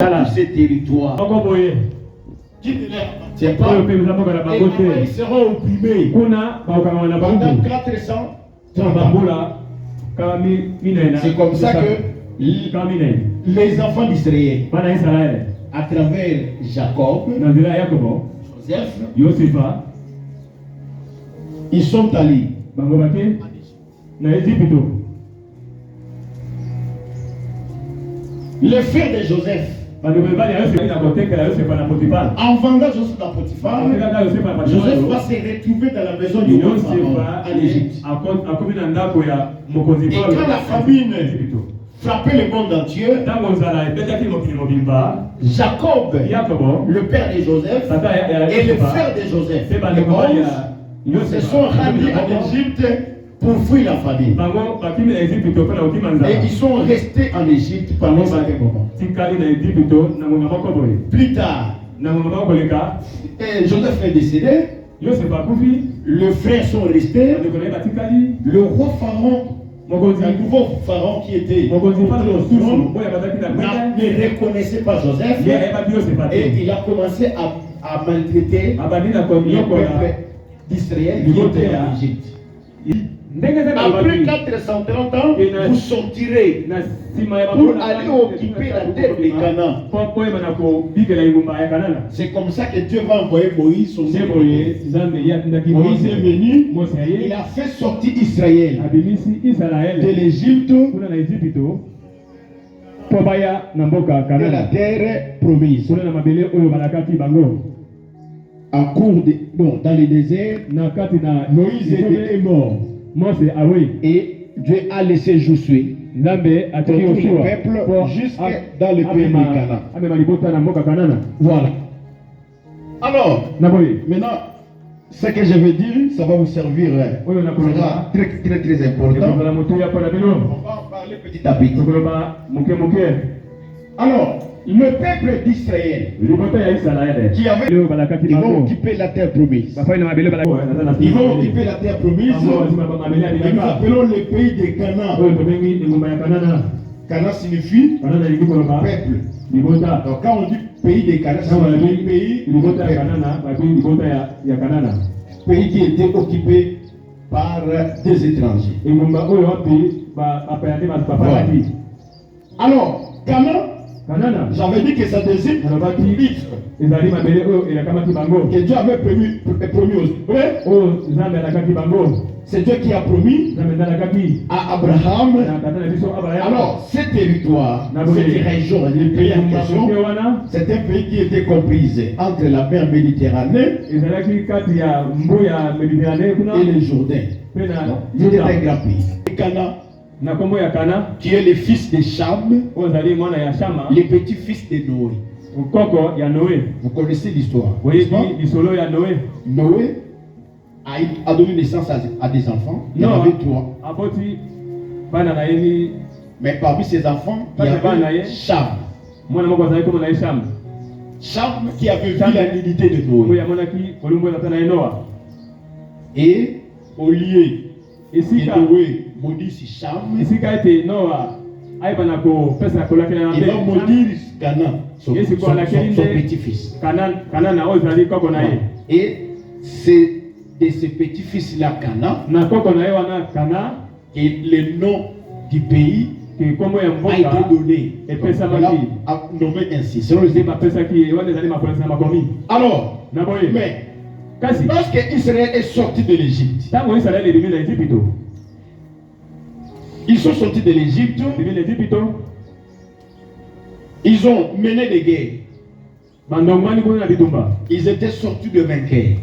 tous ces territoires qui ne leur appartiennent pas, et comment ils seront opprimés pendant 400 ans. C'est comme ça que les enfants d'Israël, à travers Jacob, Joseph, ils sont allés le frère de Joseph, en vendant Joseph à Potiphar, Joseph va se retrouver dans la maison du roi en Égypte. Et quand la famine frappait le monde entier, Jacob, le père de Joseph, et le frère de Joseph, se sont rendus en Égypte pour fuir la famine. Et ils sont restés en Égypte pendant ce moment. Plus tard, Joseph est décédé. Les frères sont restés. Le roi Pharaon, un nouveau Pharaon qui était au trône, ne reconnaissait pas Joseph. Et il a commencé à maltraiter le peuple d'Israël qui était en Égypte. Après 430 ans, vous sortirez pour aller occuper la terre de Canaan. C'est comme ça que Dieu va envoyer Moïse, son Moïse est venu, il a fait sortir Israël de l'Égypte de la terre promise. En cours dans le désert, Moïse était mort. Et Dieu a laissé Josué pour tout le peuple jusqu'à dans le pays de Canaan. Voilà. Alors, maintenant, ce que je vais dire, ça va vous servir. Sera très très important. On va en parler petit à petit. Alors, le peuple d'Israël qui avait, ils vont occuper la terre promise. Ils vont occuper la terre promise. Et nous appelons le pays de Canaan. Canaan signifie peuple. Donc quand on dit pays de Canaan, c'est pays de peuple. Pays qui était occupé par des étrangers. Alors, Canaan, j'avais dit que ça désigne titre que Dieu avait promis aux c'est Dieu qui a promis à Abraham. Alors, ce territoire, cette région, le pays en question, c'est un pays qui était compris entre la mer Méditerranée et le Jourdain. C'était un grand pays. Qui est le fils de Cham, le petit-fils de Noé. Vous connaissez l'histoire. Noé a donné naissance à des enfants. Il y en avait 3. Mais parmi ces enfants, il y avait Cham. Cham qui avait vu la nudité de Noé. Et au lieu que Noé maudisse Cham, il va maudire Canaan, son petit-fils. Et c'est de ce petit-fils-là, Canaan, que le nom du pays a été donné. On a nommé ainsi. Alors, mais lorsque Israël est sorti de l'Égypte, ils sont sortis de l'Égypte, ils ont mené des guerres. Ils étaient sortis de vainqueurs.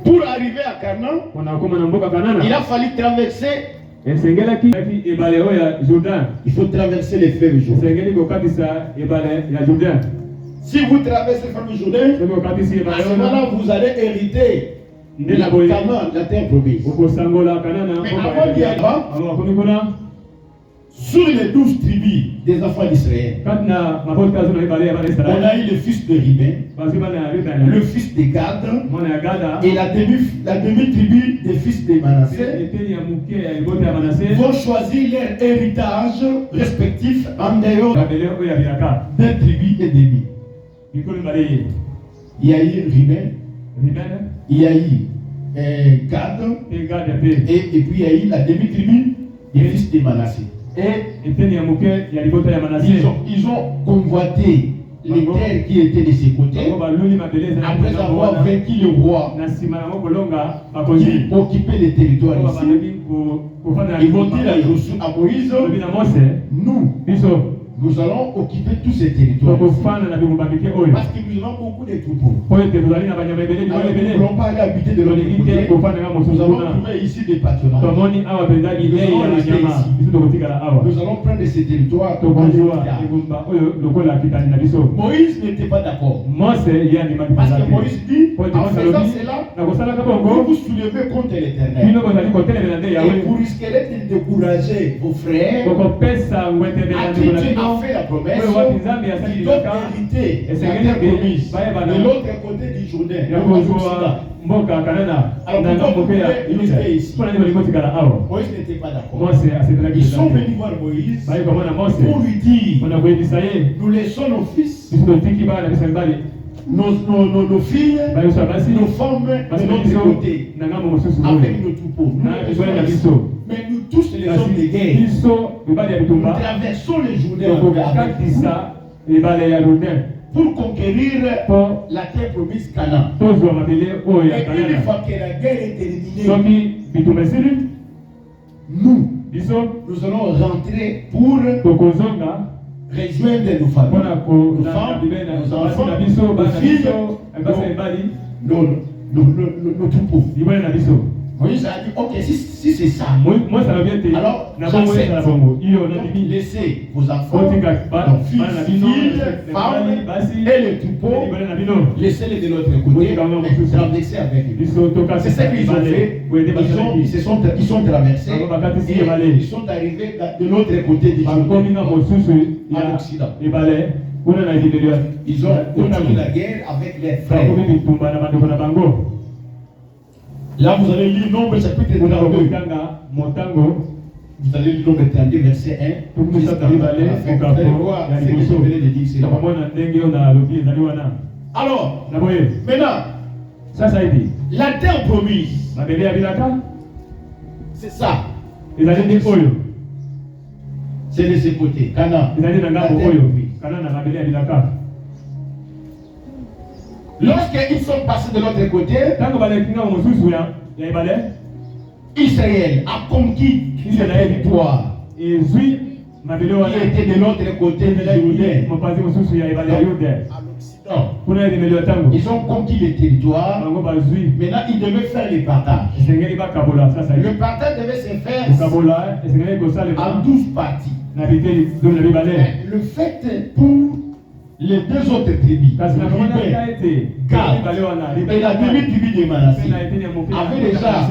Pour arriver à Canaan, il a fallu traverser. Il faut traverser les fleuves Jourdain. Si vous traversez le fleuve Jourdain, à ce moment-là, vous allez hériter de la Canaan, la terre promise. Mais avant d'y aller, Sur les 12 tribus des enfants d'Israël, on a eu le fils de Ribben, le fils de Gad et la demi-tribu des fils de Manassé vont choisir leur héritage respectif en dehors d'un tribu et demi. Il y a eu Ribben, il y a eu Gad et puis il y a eu la demi-tribu des fils de Manassé. Et ils ont convoité les terres qui étaient de ses côtés après avoir vaincu le roi qui occupait les territoires ici. Ils vont dire à Moïse, nous allons occuper tous ces territoires parce que nous avons beaucoup de troupeaux. Alors, nous ne voulons pas aller habiter de l'autre côté. Nous allons trouver ici des pâturages. Nous allons prendre ces territoires pour aller Moïse n'était pas d'accord. Parce que Moïse dit, en faisant cela, vous vous soulevez contre l'Éternel. Et vous risquerez de décourager vos frères à qui Dieu a fait la promesse, qui doivent hériter la terre promise de l'autre côté du Jourdain. Alors pourquoi vous pouvez rester ici? Moïse n'était pas d'accord. Ils sont venus voir Moïse pour lui dire, nous laissons nos fils, nos filles, nos femmes de notre côté, avec nos troupeaux. Mais nous tous les hommes de guerre, nous traversons les Jourdains pour conquérir la terre promise Canaan. Et une fois que la guerre est terminée, nous allons rentrer pour rejoindre nos familles, nos enfants, nos filles, nos troupeaux. Moïse a dit, ok, si c'est ça, alors laissez vos enfants, vos filles, femmes et les troupeaux, laissez-les de l'autre côté, traverser avec eux. C'est ce qu'ils ont fait. Ils sont traversés et ils sont arrivés de l'autre côté du Jourdain, à l'Occident. Ils ont continué la guerre avec les frères. Là, vous allez lire Nombre chapitre 32. Vous allez lire Nombre 32, verset 1. Vous allez voir ce que je venais de dire. Alors, maintenant, la terre promise, c'est ça. C'est de ce côté. Canaan. Lorsqu'ils sont passés de l'autre côté, Israël a conquis le territoire qui était de l'autre côté du Jourdain, à l'Occident. Ils ont conquis le territoire. Maintenant, ils devaient faire le partage. Le partage devait se faire en 12 parties. Le fait pour les deux autres tribus, Gad et la demi-tribu de Manassé, avaient déjà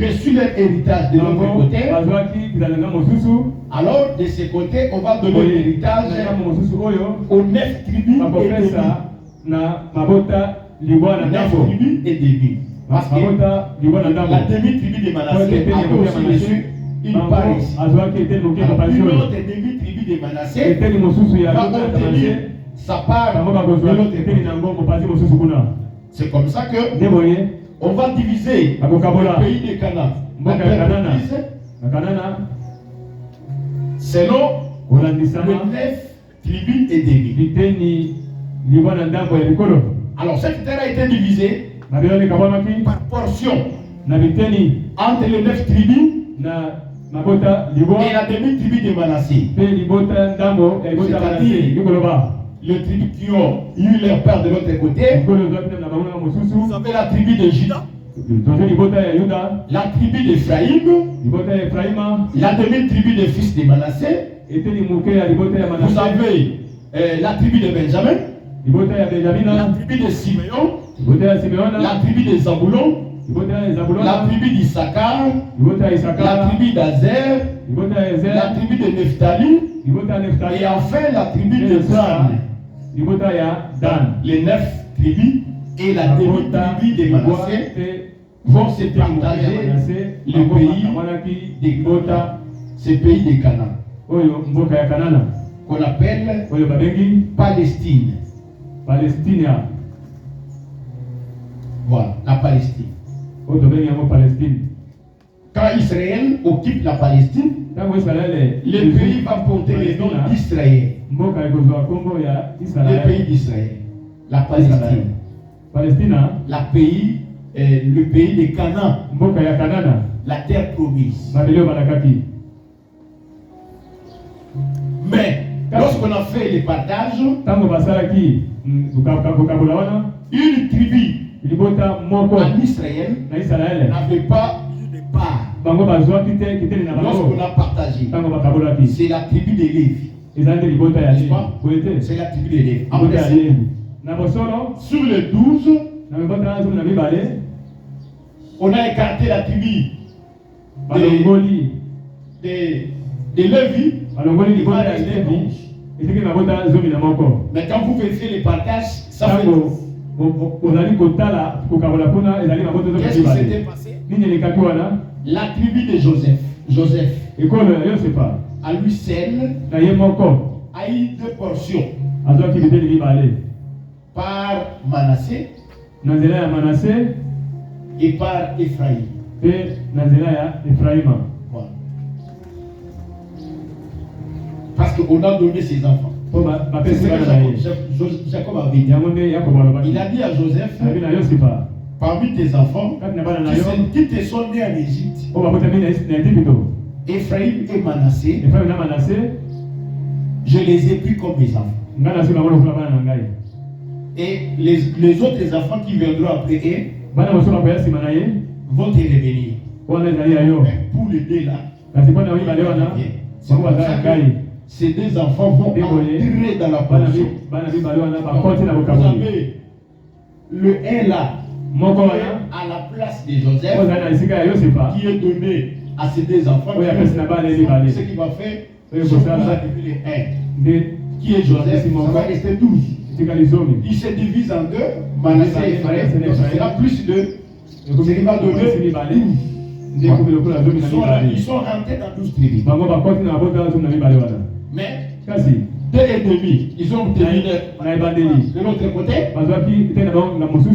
reçu leur héritage de l'autre côté. Alors, de ce côté, on va donner l'héritage aux 9 tribus et demi. Parce que la demi-tribu de Manassé a aussi reçu une part ici. Une autre demi-tribu de Manassé va obtenir sa part de l'autre côté. C'est comme ça que on va diviser le pays de Canaan selon les 9 tribus et demi. Alors cette terre a été divisée par portion entre les 9 tribus et la demi-tribu de Manassé. C'est-à-dire les tribus qui ont eu leur père de l'autre côté. Vous avez la tribu de Juda, la tribu d'Ephraïm, la demi-tribu des fils de Manassé. Vous avez la tribu de Benjamin, la tribu de Siméon, la tribu de Zabulon la tribu d'Issachar, la tribu d'Azer, la tribu de Nephtali, et enfin la tribu de Dan. Les 9 tribus et la demi-tribu de Manassé vont se partager le pays de Canaan, qu'on appelle Palestine. Voilà, la Palestine. Quand Israël occupe la Palestine, le pays va porter le nom d'Israël. Le pays d'Israël. La Palestine. Le pays de Canaan. La terre promise. Mais lorsqu'on a fait les partages, une tribu en Israël n'avait pas de part. Lorsqu'on a partagé, c'est la tribu de Lévi. C'est la tribu de Lévi. Sur les 12, on a écarté la tribu de Lévi. Mais quand vous vérifiez les partages, ça fait qu'est-ce qui s'était passé? La tribu de Joseph, à lui seul, a eu 2 portions. Par Manassé et par Ephraïm. Voilà. Parce qu'on a donné ses enfants. C'est ce que Jacob avait dit. Il a dit à Joseph, parmi tes enfants qui te sont nés en Égypte, Ephraïm et Manassé, je les ai pris comme mes enfants. Et les autres enfants qui viendront après eux vont te revenir. Mais pour les deux là, ces 2 enfants vont entrer dans la portion. Vous avez le 1 là, à la place de Joseph, qui est donné à ces 2 enfants. Ce qui va faire, c'est que vous avez le 1, qui est Joseph, ça va rester 12. Il se divise en 2, Manassé et Ephraïm, donc ce sera plus de ce qui va donner 12. Ils sont rentrés dans 12 tribus. Mais 2 ennemis, ils ont obtenu de l'autre côté.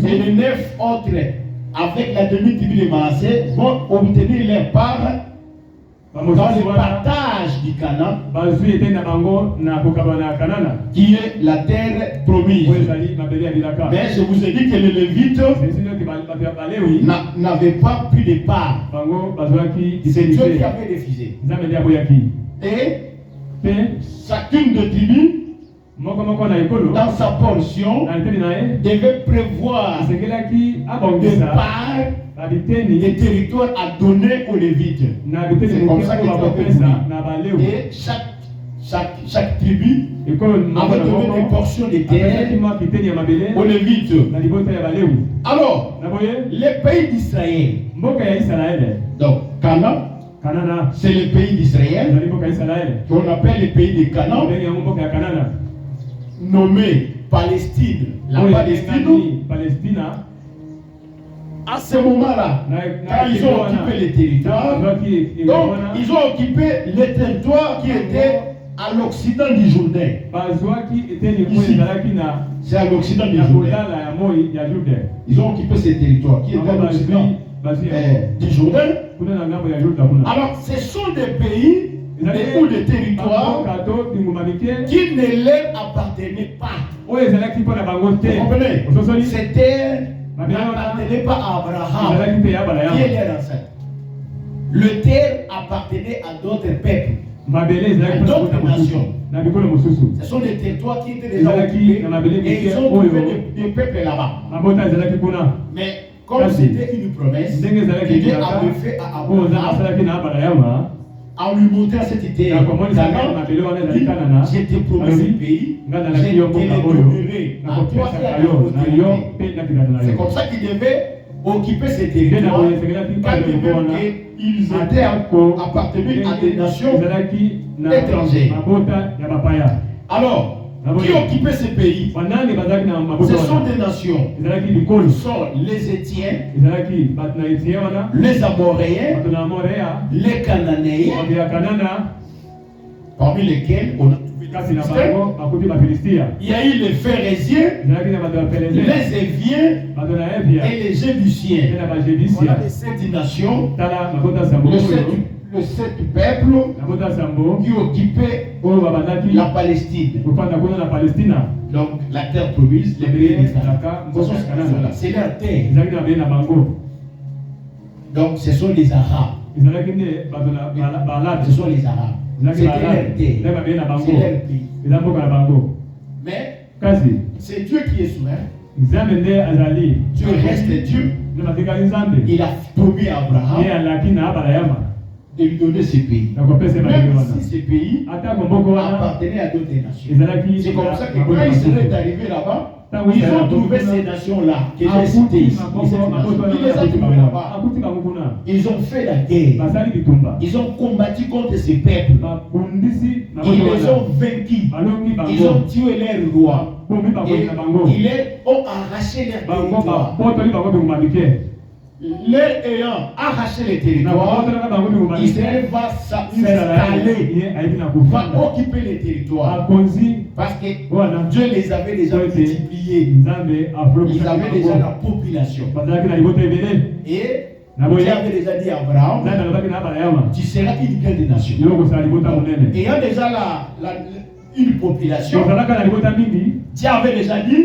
Et les 9 autres, avec la demi-tribu de Manassé, vont obtenir leur part dans le partage du Canaan, qui est la terre promise. Mais je vous ai dit que les Lévites n'avaient pas pris de part. C'est Dieu qui avait refusé. Et chacune des tribus, dans sa portion, devait prévoir des parts des territoires à donner aux Lévites. C'est comme ça qu'ils ont fait. Et chaque tribu avait donné des portions de terre aux Lévites. Alors, les pays d'Israël, donc Canaan, c'est le pays d'Israël, qu'on appelle le pays de Canaan, nommé Palestine. La Palestine, à ce moment-là, quand ils ont occupé les territoires, donc ils ont occupé les territoires qui étaient à l'occident du Jourdain. C'est à l'occident du Jourdain. Ils ont occupé ces territoires qui étaient à l'occident du Jourdain. Alors, ce sont des pays ou des territoires qui ne leur appartenaient pas. Vous comprenez? Ces terres n'appartenaient pas à Abraham, qui est leur ancêtre. Le terre appartenait à d'autres peuples, à d'autres nations. Ce sont des territoires qui étaient déjà occupés et ils ont trouvé des peuples là-bas. Mais comme c'était une promesse que Dieu avait fait à Abraham, en lui montrant cette terre, je t'ai promis ce pays, je te le donnerai à toi et à ta postérité. C'est comme ça qu'il devait occuper ces territoires, quand ils étaient appartenus à des nations étrangères. Alors, qui occupait ces pays? Ce sont des nations. Ce sont les Étiens, les Amoréens, les Cananéens, parmi lesquels on a il y a eu les Phérésiens, les Éviens et les Jébusiens. On a les 7 nations, les 7 peuples qui occupaient la Palestine. Donc la terre promise, les pays d'Israël. C'est leur terre. Donc ce sont les Arabes. Ce sont les Arabes. C'était leur terre. C'est leur pays. Mais c'est Dieu qui est souverain. Dieu reste Dieu. Il a promis à Abraham de lui donner ces pays. Même si ces pays appartenaient à d'autres nations. C'est comme ça que quand Israël est arrivé là-bas, ils ont trouvé ces nations-là que j'ai citées ici. Ils les ont trouvées là-bas. Ils ont fait la guerre. Ils ont combattu contre ces peuples. Ils les ont vaincus. Ils ont tué leurs rois. Ils ont arraché leurs territoires. Leur ayant arraché les territoires, Israël va s'installer, va occuper les territoires. Parce que Dieu les avait déjà multipliés. Ils avaient déjà la population. Et Dieu avait déjà dit à Abraham, tu seras une grande nation. Ayant déjà une population, Dieu avait déjà dit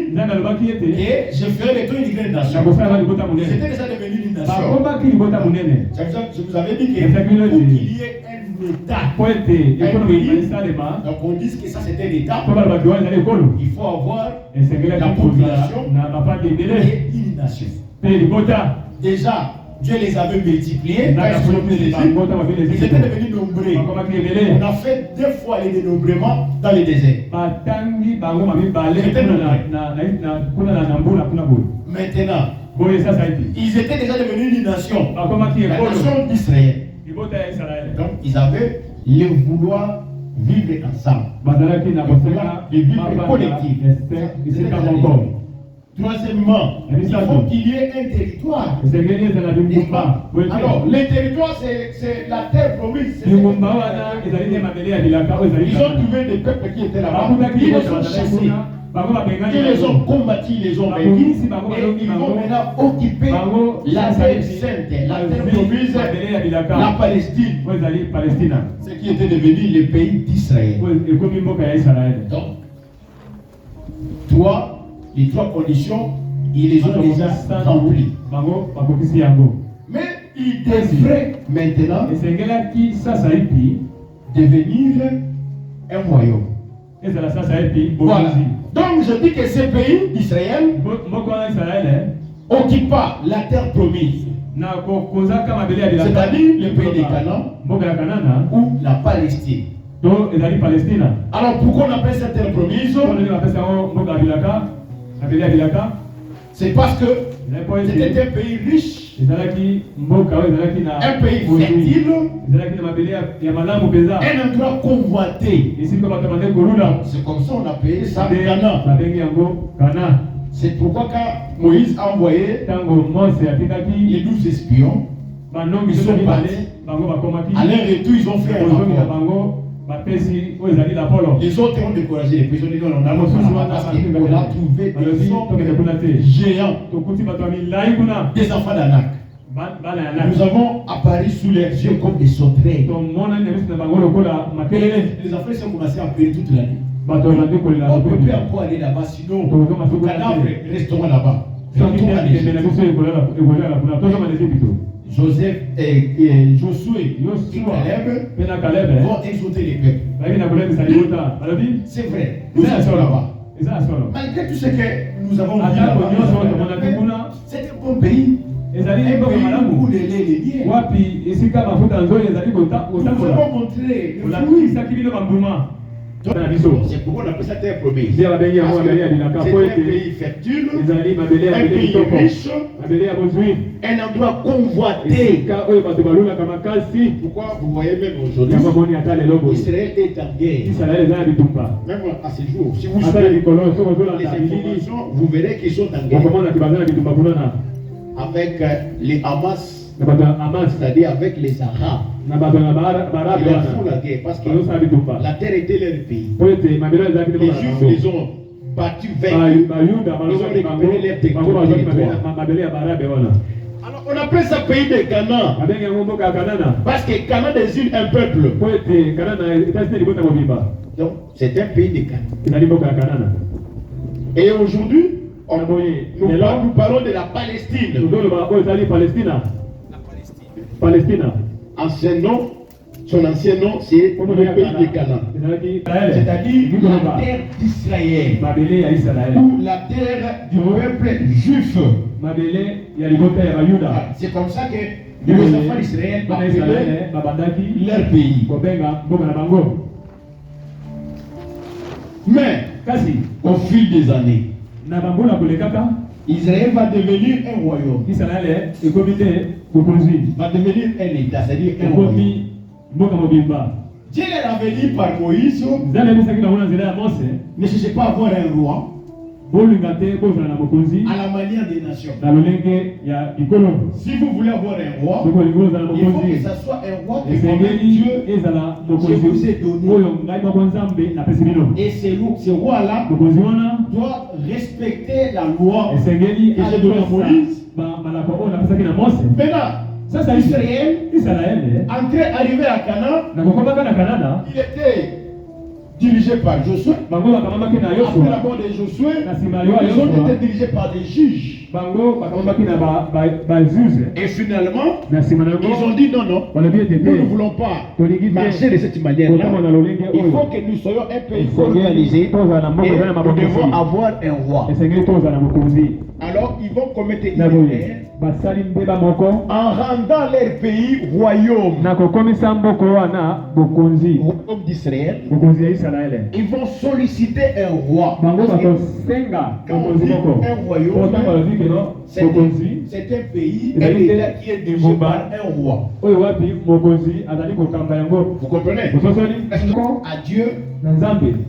et je ferai de toi une grande nation. Ils étaient déjà devenus une nation. Je vous avais dit que pour qu'il y ait un État, un pays, donc on dit que ça c'était un État, il faut avoir la population et une nation. Déjà, Dieu les avait multipliés. Ils étaient devenus nombreux. On a fait 2 fois les dénombrements dans le désert. Maintenant, ils étaient déjà devenus une nation. La nation d'Israël. Donc, ils avaient le vouloir vivre ensemble. Le vivre collectif. Troisièmement, il faut qu'il y ait un territoire. Alors, le territoire, c'est la terre promise. Ils ont trouvé des peuples qui étaient là-bas. Ils les ont chassés. Ils les ont combattus, ils les ont vaincus. Et ils vont maintenant occuper la terre sainte, la terre promise, la Palestine. Ce qui était devenu le pays d'Israël. Donc, les 3 conditions, ils les ont déjà remplies. Mais il devrait maintenant devenir un royaume. Voilà. Donc je dis que ce pays d'Israël occupa la terre promise. C'est-à-dire le pays de Canaan ou la Palestine. Alors pourquoi on appelle cette terre promise? C'est parce que c'était un pays riche, un pays fertile, un endroit convoité. C'est comme ça on appelle ça Canaan. C'est pourquoi quand Moïse a envoyé les 12 espions, ils sont partis. À leur retour, ils ont fait un rapport. Les autres ont découragé les prisonniers. On a trouvé des sortes de géants, des enfants d'Anak. Nous avons apparu sous leurs yeux comme des sauterelles. Les enfants ont commencé à pleurer toute la nuit. On ne peut plus encore aller là-bas, sinon nos cadavres resteront là-bas. Joseph et Josué et Caleb vont exhorter les peuples. C'est vrai, nous sommes là-bas. Malgré tout ce que nous avons vu là-bas, c'est un bon pays. Un pays où les lait est bien. Nous avons montré le fruit C'est pourquoi on appelle ça terre promise. C'est un pays fertile, un pays riche, un endroit convoité. Pourquoi vous voyez même aujourd'hui, Israël est en guerre. Même à ce jour, si vous suivez les informations, vous verrez qu'ils sont en guerre avec les Hamas, c'est-à-dire avec les Arabes. Ils leur font la guerre parce que la terre était leur pays. Les Juifs les ont battus, vaincus. Ils ont récupéré leur territoire. Alors on appelle ça pays de Canaan parce que Canaan désigne un peuple. Donc c'est un pays de Canaan. Et aujourd'hui, nous parlons de la Palestine. Son ancien nom, c'est le pays de Canaan. C'est-à-dire la terre d'Israël. Ou la terre du peuple juif. C'est comme ça que les enfants d'Israël appelaient leur pays. Mais, au fil des années, Israël va devenir un royaume. Va devenir un État, c'est-à-dire un royaume. Dieu leur avait dit par Moïse, ne cherchez pas à avoir un roi à la manière des nations. Si vous voulez avoir un roi, il faut que ce soit un roi que Dieu vous ait donné. Et ce roi-là doit respecter la loi que j'ai donnée à Moïse. Maintenant, Israël, arrivé à Canaan, il était dirigé par Josué. Après la mort de Josué, les autres étaient dirigés par des juges. Et finalement, ils ont dit non, nous ne voulons pas marcher de cette manière-là. Il faut que nous soyons un pays organisé et nous devons avoir un roi. Alors ils vont commettre une erreur en rendant leur pays royaume d'Israël. Ils vont solliciter un roi. Quand on dit un royaume, c'est un pays, un État qui est dirigé par un roi. Vous comprenez? À Dieu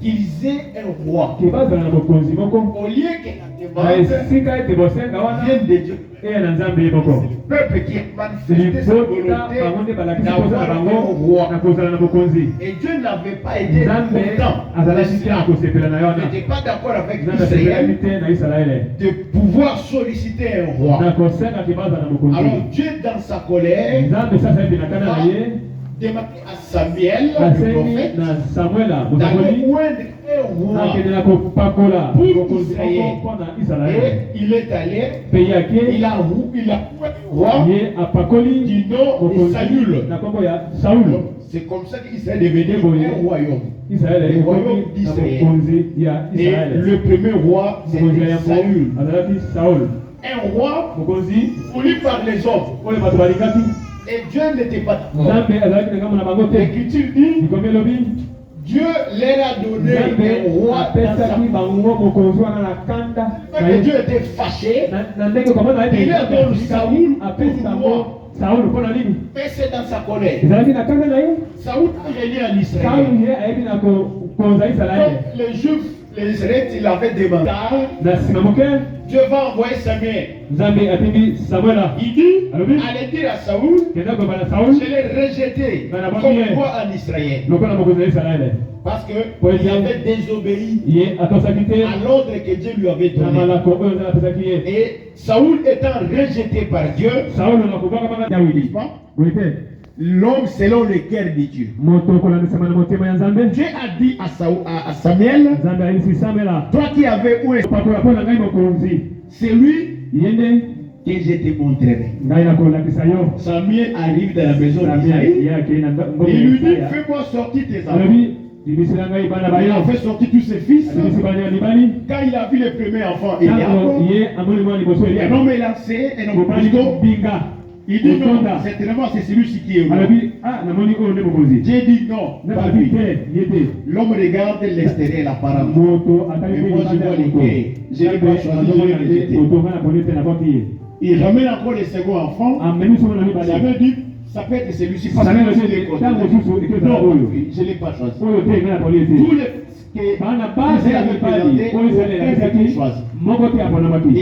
qu'ils aient un roi. Au lieu que la demande vienne de Dieu. C'est le peuple qui est manifesté sa volonté d'avoir un roi. Et Dieu n'avait pas été content. Il n'était pas d'accord avec Israël de pouvoir solliciter un roi. Alors Dieu, dans sa colère, va demander à Samuel, le prophète, d'aller oindre un roi pour Israël. Et il est allé, il a oint un roi du nom de Saül. C'est comme ça qu'Israël est devenu un royaume. Le royaume d'Israël. Et le premier roi, c'était Saül. Un roi voulu par les hommes. Et Dieu n'était pas d'accord. L'Écriture dit, Dieu leur a donné un roi dans sa vie. Dieu était fâché. Il leur donne Saül pour moi. Mais c'est dans sa colère. Saül a régné en Israël. Comme les Juifs, les Israélites, il avait demandé. Dieu va envoyer Samuel. Il dit, allez dire à Saül, je l'ai rejeté comme roi en Israël. Parce qu'il avait désobéi à l'ordre que Dieu lui avait donné. Et Saül étant rejeté par Dieu, l'homme selon le cœur de Dieu. Dieu a dit à Samuel, toi qui avais oué, c'est lui que je te montrerai. Samuel arrive dans la maison d'Isaïe. Il lui dit, fais-moi sortir tes enfants. Il a fait sortir tous ses fils. Quand il a vu le premier enfant, un homme est lancé, un homme plutôt. Il dit non, certainement c'est celui-ci qui est roi. J'ai dit non, pas lui. L'homme regarde l'extérieur apparemment. Mais moi je vois les cœurs. Je n'ai pas choisi, je l'ai rejeté. Il ramène encore les seconds enfants. Ça veut dire, ça peut être celui-ci. Parce que je l'ai considéré. Non, je ne l'ai pas choisi. Tous les et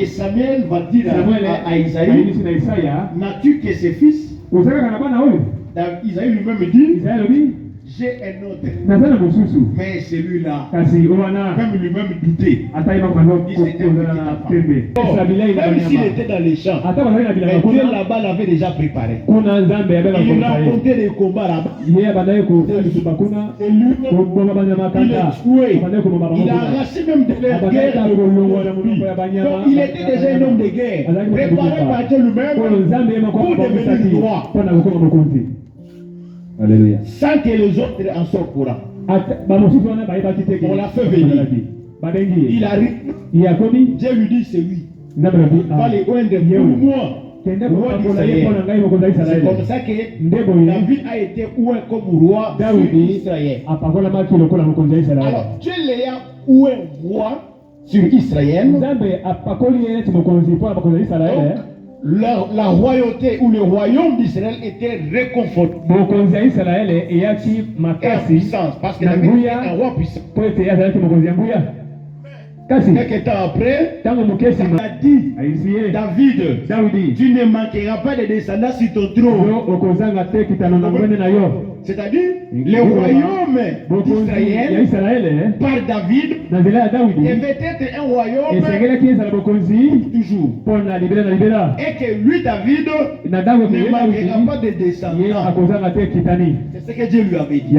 Samuel va dire à Isaïe, n'as-tu que ses fils? Isaïe lui-même dit, j'ai un autre, mais celui-là, même lui-même douté. Même s'il était dans les champs, mais Dieu là-bas l'avait déjà préparé. Il racontait des combats là-bas. Il est tué. Il a arraché même de la guerre. Donc il était déjà un homme de guerre, préparé par Dieu lui-même pour devenir roi. Alléluia. Sans que les autres en soient au courant. On l'a fait venir. Il arrive. Dieu lui dit c'est lui. Va les oindre pour moi. C'est comme ça que David a été oué comme roi d'Israël. Alors Dieu l'a oué roi sur Israël. La royauté ou le royaume d'Israël était réconforté. Puissance, parce que David était un roi puissant. Quelques temps après, il a dit, David, tu ne manqueras pas de descendants sur ton trône. C'est-à-dire, le royaume d'Israël, par David, devait être un royaume toujours. Et que lui, David, ne manquera pas de descendants. C'est ce que Dieu lui avait dit.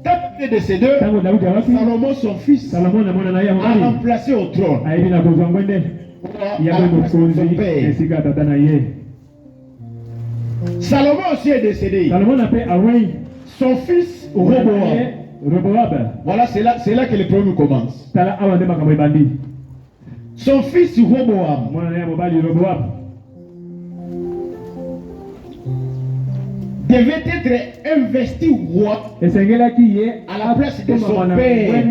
Quand il est décédé, Salomon, son fils, a remplacé au trône. Son père. Salomon aussi est décédé. Son fils, Roboam. Voilà, c'est là que le problème commence. Son fils, Roboam, devait être investi roi à la place de son père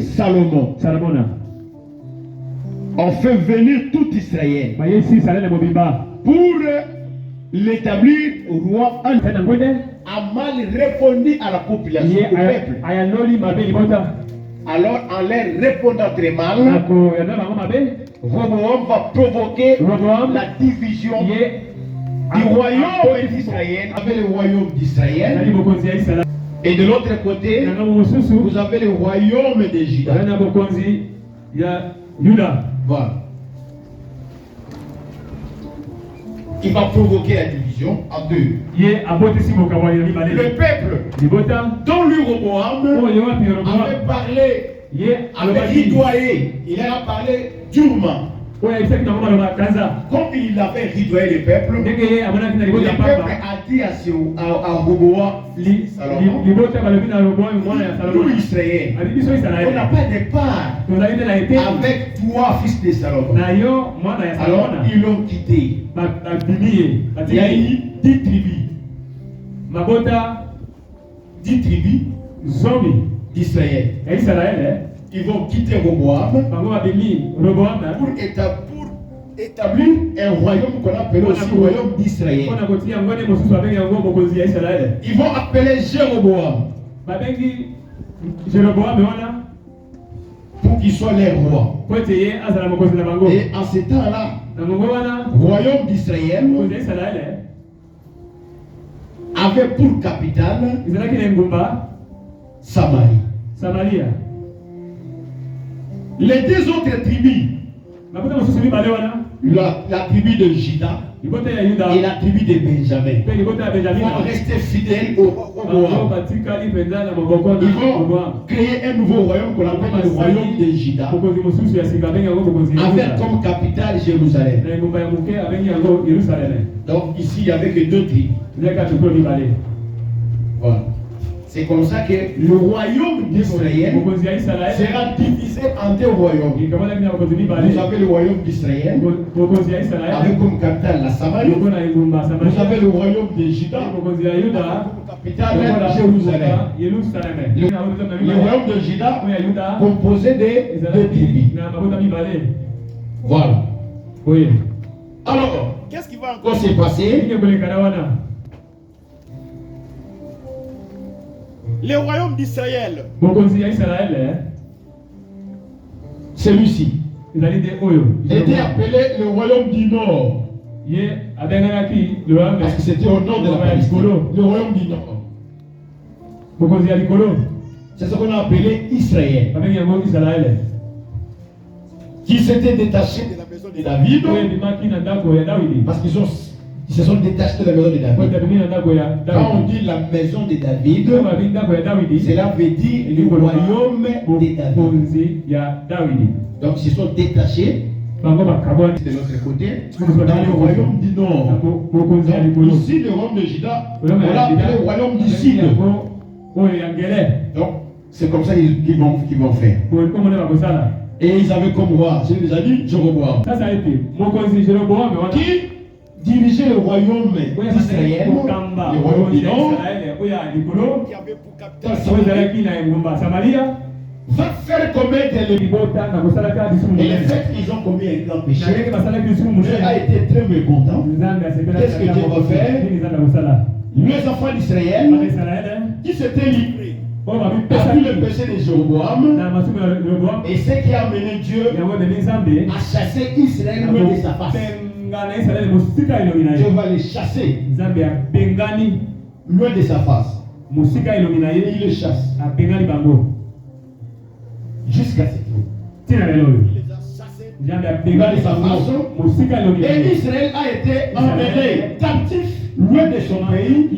Salomon. On fait venir tout Israël pour l'établir roi. A mal répondu à la population, au peuple. Alors en leur répondant très mal, Roboam va provoquer la division du royaume d'Israël avec le royaume d'Israël. Et de l'autre côté, vous avez le royaume de Juda. Voilà. Il va provoquer la division en deux. Le peuple dont lui Roboam avait parlé, avait ridoyé. Il a parlé durement. Comme il avait ridoyé le peuple a dit à Roboam, nous Israël, on n'a pas de part avec toi, fils de Salomon. Alors ils l'ont quitté. Il y a eu 10 tribus. 10 tribus d'Israël. Ils vont quitter Roboam pour établir un royaume qu'on appelle aussi le royaume d'Israël. Ils vont appeler Jéroboam pour qu'il soit leur roi. Et en ce temps-là, le royaume d'Israël avait pour capitale Samarie. Les deux autres tribus, la tribu de Juda et la tribu de Benjamin, vont rester fidèles au roi. Ils vont créer un nouveau royaume qu'on appelle le royaume de Juda, avec comme capitale Jérusalem. Donc ici il n'y avait que deux tribus. Voilà. C'est comme ça que le royaume d'Israël sera divisé en deux royaumes. Vous avez le royaume d'Israël avec comme capitale la Samarie. Vous avez le royaume de Juda avec comme capitale Jérusalem. Le royaume de Juda composé de deux tribus. Voilà. Oui. Alors, qu'est-ce qui va encore se passer? Le royaume d'Israël, celui-ci, était appelé le royaume du Nord. Parce que c'était au nord de la Palestine. Le royaume du Nord. C'est ce qu'on a appelé Israël. Qui s'était détaché de la maison de David. Parce qu'ils se sont détachés de la maison de David. Quand on dit la maison de David, cela veut dire le royaume de David. Donc ils se sont détachés de l'autre côté, dans le royaume du Nord. Donc, ici, le royaume de Juda, on l'a appelé le royaume du Sud. Donc c'est comme ça qu'ils vont faire. Et ils avaient comme roi, j'ai déjà dit, Jéroboam. Qui dirigeait le royaume d'Israël, le royaume du Nord, qui avait pour capitale va faire commettre le et le fait qu'ils ont commis un grand péché, Dieu a été très mécontent. Qu'est-ce que Dieu va faire? Les enfants d'Israël qui s'étaient livrés à tout le péché de Jéroboam, et ce qui a amené Dieu à chasser Israël loin de sa face. Dieu va les chasser loin de sa face. Il les chasse jusqu'à ce jour. Il les a chassés loin de sa façon. Et Israël a été emmené captif loin de son pays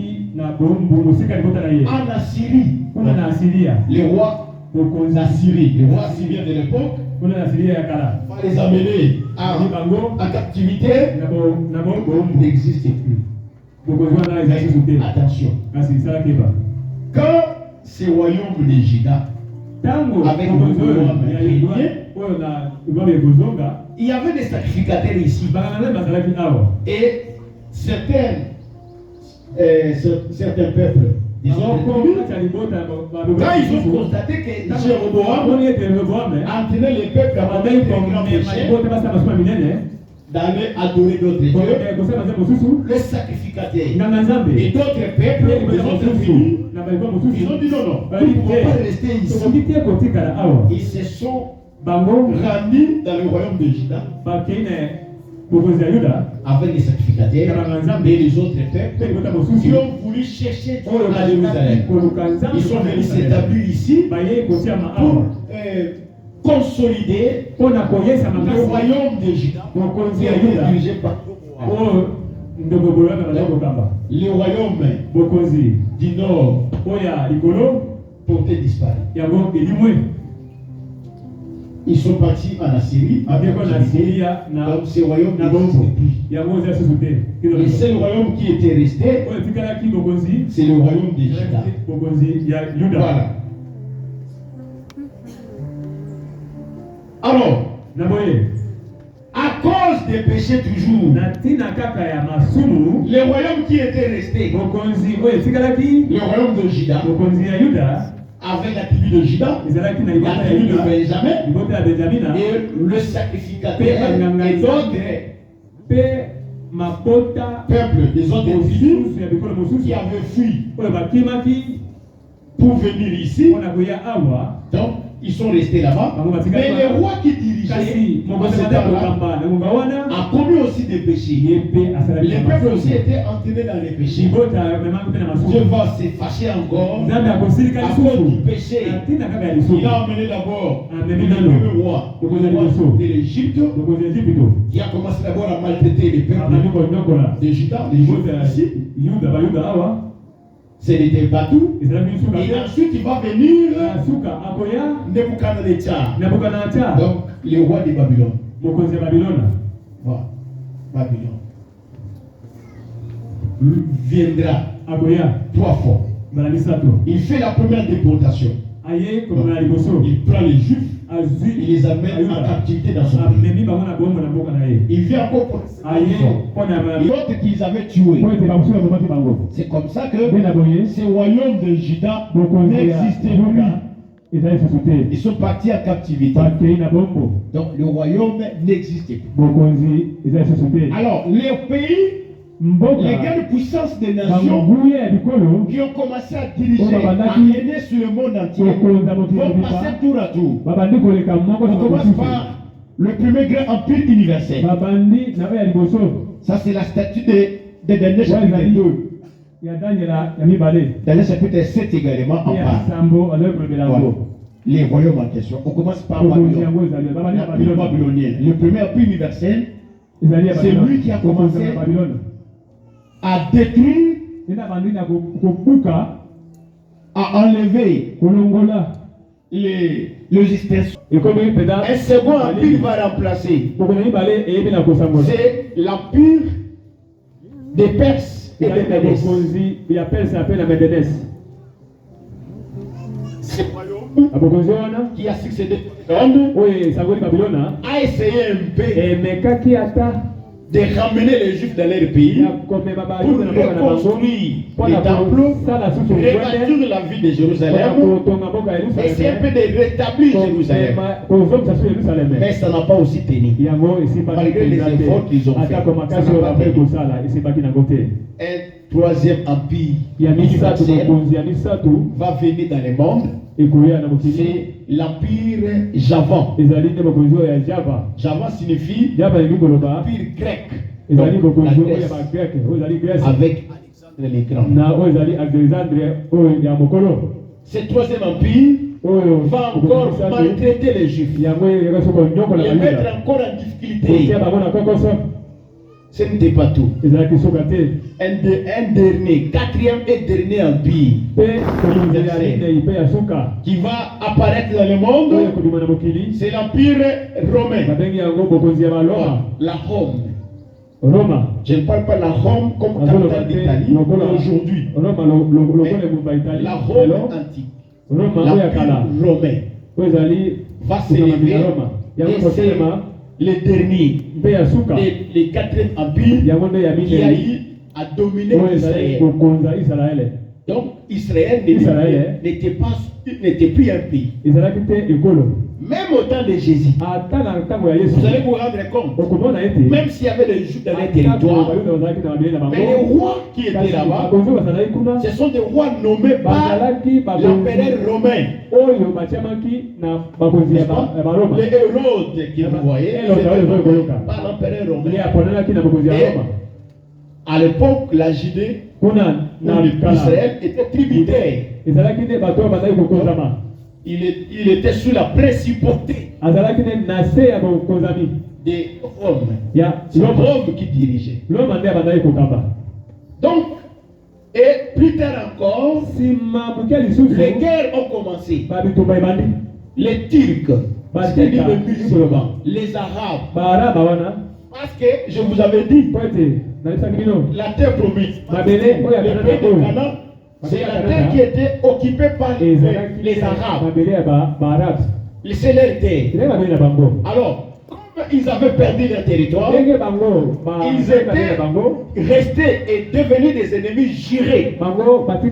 en Assyrie. Les rois d'Assyrie, les rois assyriens de l'époque, va les amener en captivité. N'existe plus. Attention. Quand ce royaume de Juda avec le royaume il y avait des sacrificateurs ici. Et certains peuples, quand ils ont constaté que Jéroboam entraînait les peuples à commettre un grand péché, d'aller adorer d'autres dieux, les sacrificateurs et d'autres peuples, les autres tribus, ils ont dit non, ils ne pouvons pas rester ici. Ils se sont rendus dans le royaume de Juda avec les sacrificateurs et les autres peuples qui ont voulu chercher Dieu à Jérusalem. Ils sont venus s'établir ici pour consolider le royaume de Juda qui a été dirigé par le royaume du Nord portait disparu. Ils sont partis en Assyrie. Donc ce royaume n'existe plus. Le seul royaume qui était resté, c'est le royaume de Juda. Voilà. Alors, à cause des péchés toujours, le royaume qui était resté, le royaume de Juda, avec la tribu de Juda, la tribu de Benjamin, et le sacrificateur et d'autres peuples des autres tribus qui avaient fui pour venir ici. Donc, ils sont restés là-bas. Mais le roi qui dirigeait a commis aussi des péchés. Les peuples aussi étaient entraînés dans les péchés. Dieu va se fâcher encore à cause du péché. Il a emmené d'abord le roi de l'Égypte qui a commencé d'abord à maltraiter les peuples de Juda, les Juifs ici. C'était Batou. Et ensuite il va venir Nebuchadnezzar. Donc le roi de Babylone. Voilà. Babylone viendra 3 fois. Il fait la première déportation. Il prend les Juifs, il les amène en captivité dans son pays. Il vient encore pour l'autre qu'ils avaient tué. C'est comme ça que ce royaume de Juda n'existait plus. Ils sont partis en captivité. Donc le royaume n'existait plus. Alors les pays, les grandes puissances des nations qui ont commencé à diriger, à régner sur le monde entier, vont passer tour à tour. On commence par le premier grand empire universel. Ça c'est la statue de Daniel chapitre 2. Daniel chapitre 7 également en parle. Les royaumes en question. On commence par Babylone. L'empire babylonien. Le premier empire universel, c'est lui qui a commencé à détruire, à enlever les extensions. Un second empire va remplacer. C'est l'empire des Perses et des Médès. Ce royaume qui a succédé a essayé un peu de ramener les Juifs dans leur pays pour reconstruire les temples, rebâtir la ville de Jérusalem, essayer un peu de rétablir Jérusalem. Mais ça n'a pas aussi tenu. Malgré les efforts qu'ils ont fait, ça n'a pas tenu. Un troisième empire va venir dans le monde. C'est l'empire Javan. Javan signifie empire grec. Donc, avec Alexandre le Grand. Ce troisième empire va encore maltraiter les Juifs, les mettre encore en difficulté. Ce n'était pas tout. Un dernier, quatrième et dernier empire qui va apparaître dans le monde, c'est l'empire romain. La Rome. Je ne parle pas de la Rome comme capitale d'Italie aujourd'hui. La Rome antique. L'empire romain va s'élever et c'est le dernier, le quatrième empire qui a eu à dominer Israël. Donc Israël n'était plus un pays. Même au temps de Jésus, vous allez vous rendre compte, même s'il y avait des Juifs dans les territoires, mais les rois qui étaient là-bas, ce sont des rois nommés par l'empereur romain. Les Hérodes que vous voyez, par l'empereur romain. Et à l'époque, la Judée, Israël était tributaire. Il était sous la principauté de Rome. C'est Rome qui dirigeait. Donc, et plus tard encore, les guerres ont commencé. Les Turcs, c'est-à-dire les musulmans, les Arabes. Parce que je vous avais dit, la terre promise, le pays de Canaan, c'est la terre qui était occupée par les Arabes. C'est leur terre. Alors, comme ils avaient perdu leur territoire, ils étaient restés et devenus des ennemis jurés. Donc, ils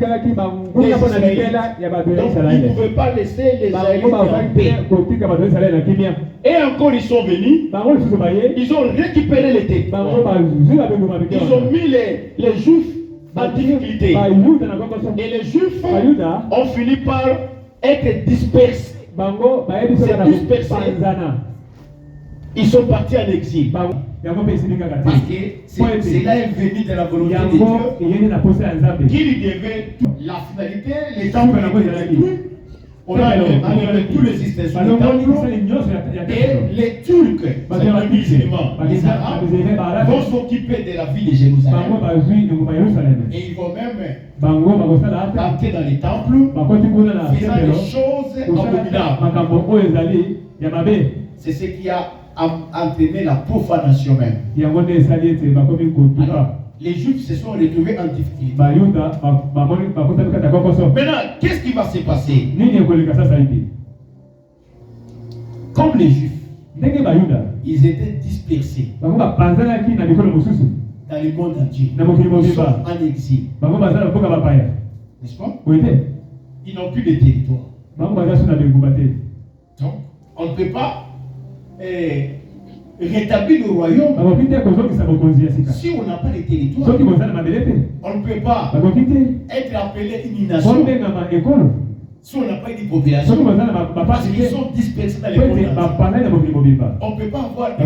ne pouvaient pas laisser les Israélites en paix. Et encore, ils sont venus, ils ont récupéré les territoires. Ils ont mis les Juifs en difficulté. Et les Juifs ont fini par être dispersés. Ils sont partis en exil. Parce que cela est venu de la volonté de Dieu. Qu'il devait la finalité, les temps on a enlevé tous les systèmes sur le temple. Et les Turcs, les musulmans, les Arabes, vont s'occuper de la ville de Jérusalem. Et ils vont même entrer dans les temples, faisant des choses abominables. C'est ce qui a entraîné la profanation même. les Juifs se sont retrouvés en difficulté. Maintenant, qu'est-ce qui va se passer? Comme les Juifs, ils étaient dispersés dans le monde entier. Ils sont en exil. N'est-ce pas? Ils n'ont plus de territoire. Donc, on ne peut pas rétablir le royaume si on n'a pas de territoire. On ne peut pas être appelé une nation si on n'a pas une population, parce qu'ils sont dispersés dans les mondes entiers. On ne peut pas avoir un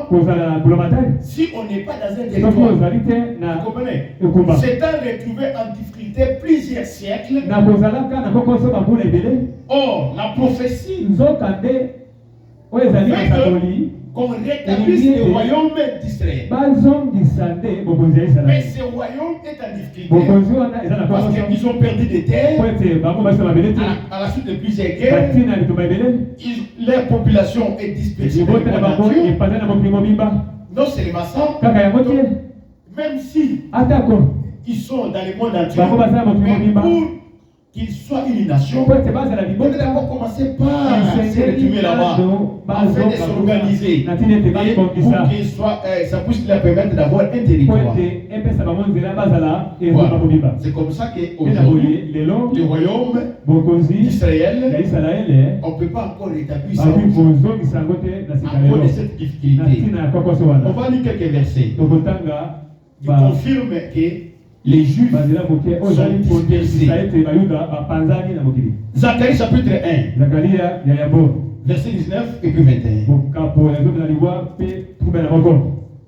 gouvernement si on n'est pas dans un territoire. Vous comprenez? C'est un retrouvé en difficulté plusieurs siècles. Or, la prophétie qu'on rétablisse le royaume d'Israël. Mais ce royaume est en difficulté parce qu'ils ont perdu des terres à la suite de plusieurs guerres. Leur population est dispersée dans le monde entier. Non seulement ça, même si ils sont dans le monde entier, mais pour qu'ils soient une nation, on peut d'abord commencer par se retrouver là-bas, afin de s'organiser, et pour qu'ils soient, ça puisse leur permettre d'avoir un territoire. Voilà. C'est comme ça qu'aujourd'hui, le royaume d'Israël, on ne peut pas encore rétablir ça à cause de cette difficulté. On va lire quelques versets qui confirment que les Juifs sont dispersés. Zacharie chapitre 1, verset 19 et puis 21.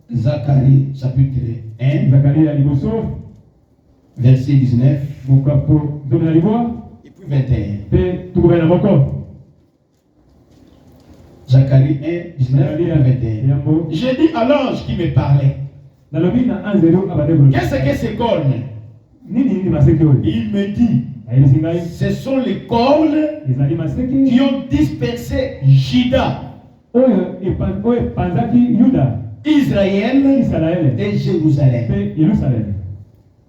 Zacharie chapitre 1, verset 19 et puis 21. Zacharie 1, 19 et 21. J'ai dit à l'ange qui me parlait, qu'est-ce que ces cornes? Il me dit, ce sont les cornes qui ont dispersé Juda, Israël et Jérusalem.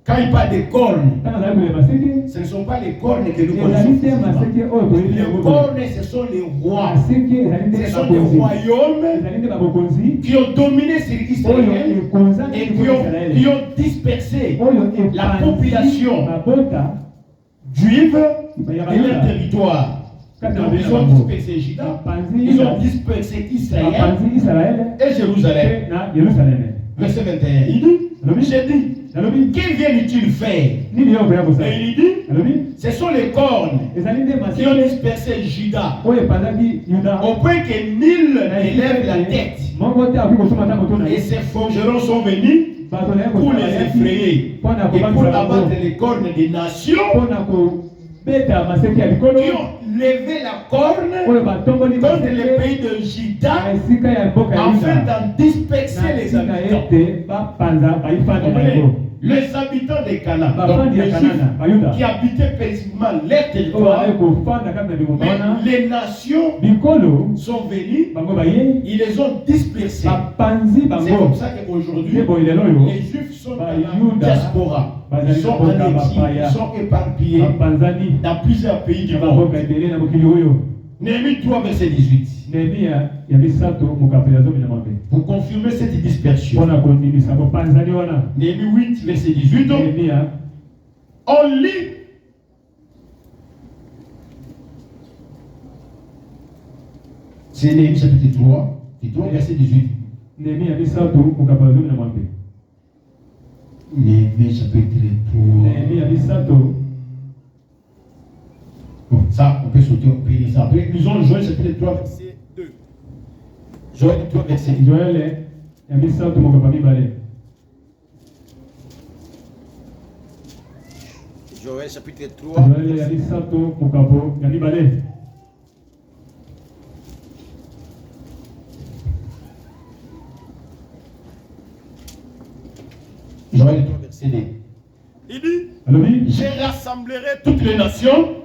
Quand il parle de cornes, ce ne sont pas les cornes que nous connaissons. Les cornes, ce sont les rois. Ce sont les royaumes qui ont dominé sur Israël et qui ont dispersé la population juive de leur territoire. Donc, ils ont dispersé Juda, ils ont dispersé Israël et Jérusalem. Verset 21. Il dit, j'ai dit, que viennent-ils faire? Et il dit, ce sont les cornes qui ont dispersé Juda, au point que nul n'élève la tête. Et ces forgerons sont venus pour les effrayer et pour abattre les cornes des nations qui ont levé la corne contre le pays de Juda afin d'en disperser les habitants. Les habitants de Canaan, donc les Juifs qui habitaient paisiblement leur territoire, mais les nations sont venues, ils les ont dispersés. C'est comme ça qu'aujourd'hui, les Juifs sont dans la diaspora. Ils sont en exil, ils sont éparpillés dans plusieurs pays du monde. Néhémie 3, verset 18. Pour confirmer cette dispersion. Néhémie 8, verset 18. On lit. C'est Néhémie chapitre 3, verset 18. Néhémie chapitre 3. Bon, ça, on peut sauter, on peut lire ça. Après, nous avons Joël chapitre 3, verset 2. Joël 3, verset 2. Joël chapitre 3, verset 2. Joël 3, verset 2. Il dit, je rassemblerai toutes les nations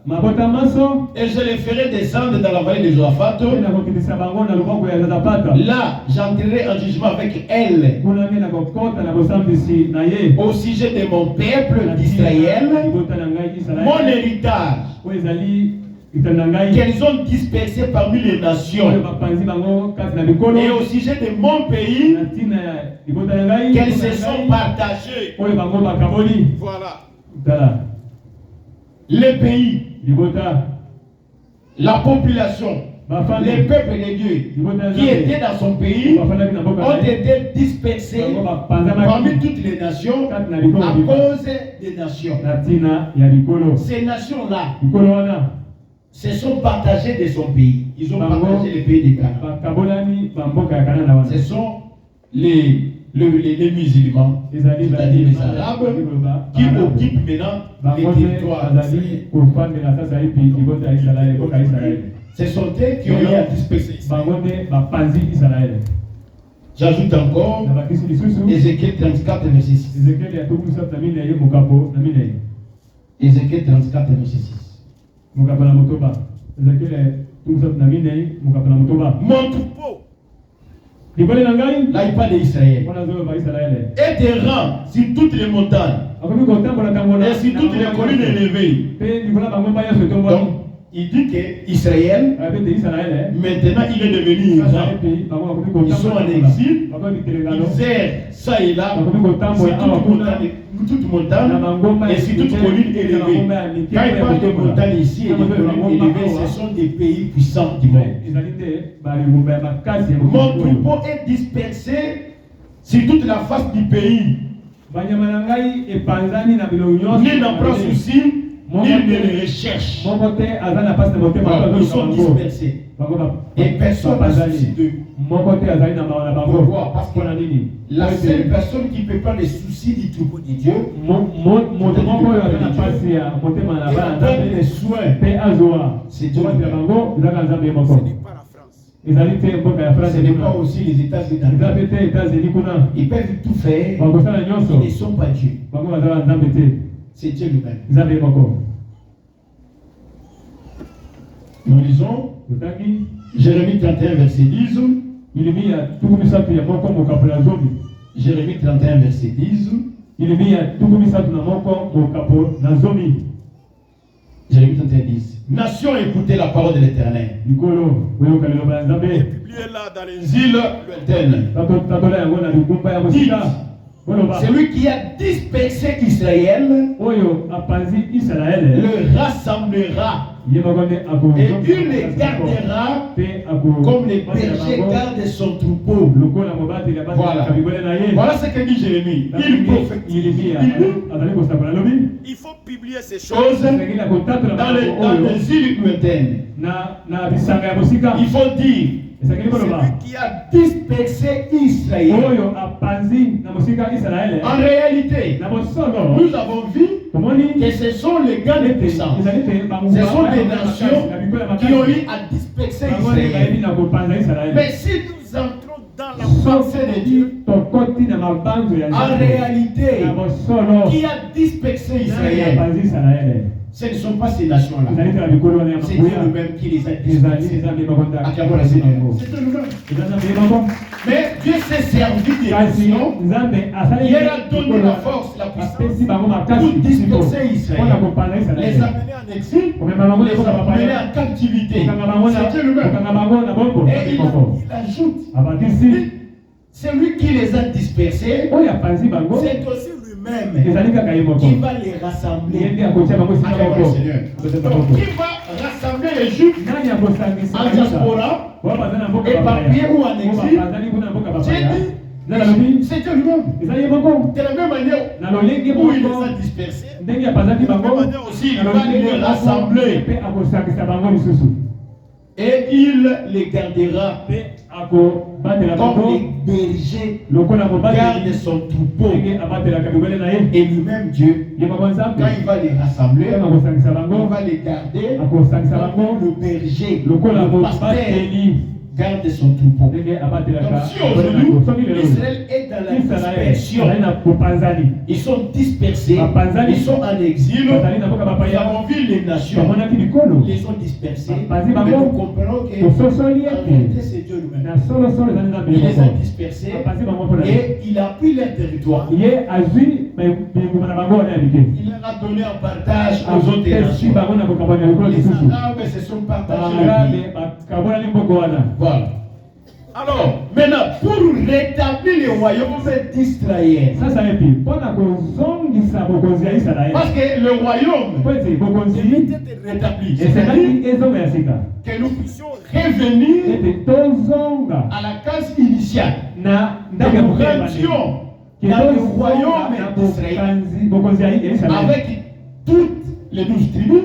et je les ferai descendre dans la vallée de Joaphat. Là, j'entrerai en jugement avec elles au sujet de mon peuple d'Israël, mon héritage, qu'elles ont dispersé parmi les nations, et au sujet de mon pays, qu'elles se sont partagées. Voilà. Les pays, la population, les peuples de Dieu qui étaient dans son pays ont été dispersés parmi toutes les nations à cause des nations. Ces nations-là se sont partagées de son pays. Ils ont partagé le pays des Canaan. Ce sont les musulmans, c'est-à-dire les Arabes, qui occupent maintenant les territoires d'Israël. Ce sont eux qui ont eu à disperser Israël. J'ajoute encore Ézéchiel 34, verset 6. Ézéchiel 34, verset 6. Mon troupeau, là il parle d'Israël, est errant sur toutes les montagnes et sur toutes les collines élevées. Donc, il dit qu'Israël, maintenant il est devenu errant. Ils sont en exil, ils errent ça et là, sur toute montagne et sur toute colline élevée. Quand il parle de montagne ici et de collines élevées, ce sont des pays puissants du monde. Mon troupeau est dispersé sur toute la face du pays. Nul n'en prend souci, nul ne les recherche. Ils sont dispersés. Et personne n'a souci d'eux. Pourquoi? Parce que la seule personne qui peut prendre les soucis du troupeau de Dieu, et les soins, c'est Dieu. Ce n'est pas aussi les États-Unis. Ils peuvent tout faire, ils ne sont pas Dieu. C'est Dieu lui-même. Nous lisons Jérémie 31, verset 10. Jérémie 31, verset 10. Jérémie 31, 10. Nation, écoutez la parole de l'Éternel. Publiez-la dans les îles lointaines. Celui qui a dispersé Israël le rassemblera et il les gardera comme les bergers gardent son troupeau. Voilà ce que dit Jérémie. Il prophétise. Il faut publier ces choses dans les îles lointaines. Il faut dire celui qui a dispersé Israël. En réalité, nous avons vu que ce sont les gars de puissance. Ce sont des nations qui ont eu à disperser Israël. Mais si nous entrons dans la pensée de Dieu, en réalité, qui a dispersé Israël, ce ne sont pas ces nations-là. C'est Dieu lui-même qui les a dispersés. C'est nous-mêmes. Mais Dieu s'est servi des nations. Il a donné la force, la puissance pour disperser Israël. Les amener en exil, les amener en captivité. C'est Dieu lui-même. Et il ajoute, celui qui les a dispersés, c'est aussi lui-même qui va les rassembler. Donc, qui va rassembler les Juifs en diaspora, éparpillés ou en exil? C'est Dieu lui-même. De la même manière où il les a dispersés, de la même manière aussi il va les rassembler. Et il les gardera comme les bergers gardent son troupeau. Et lui-même Dieu, quand il va les rassembler, il va les garder comme le berger, le pasteur garde son troupeau. Donc si aujourd'hui Israël est dans la dispersion, ils sont dispersés, ils sont en exil, nous avons vu les nations, ils les ont dispersés, mais nous comprenons que en réalité c'est Dieu lui-même. Il les a dispersés et il a pris leur territoire. Il leur a donné en partage aux autres nations. Les Arabes se sont partagés le pays. Voilà. Alors, maintenant, pour rétablir le royaume d'Israël. Parce que le royaume était rétabli. C'est-à-dire que nous puissions revenir à la case initiale. Que nous rentrions dans le royaume d'Israël avec toutes les 12 tribus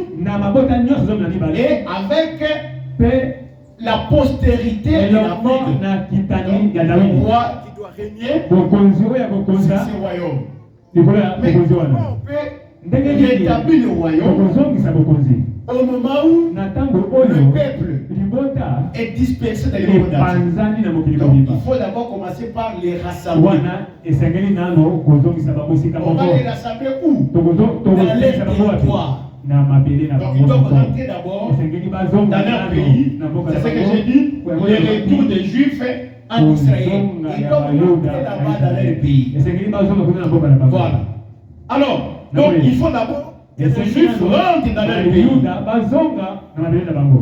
et avec la postérité de l'Afrique. Le roi qui doit régner sur ce royaume. Mais comment on peut rétablir le royaume au moment où le peuple est dispersé dans les mondes? Donc il faut d'abord commencer par les rassembler. On va les rassembler où? Dans les territoires. Donc ils doivent rentrer d'abord dans leur pays. C'est ce que j'ai dit, le retour des Juifs en Israël. Ils doivent rentrer là-bas dans leur pays. Voilà. Alors, donc il faut d'abord que les Juifs rentrent dans leur pays.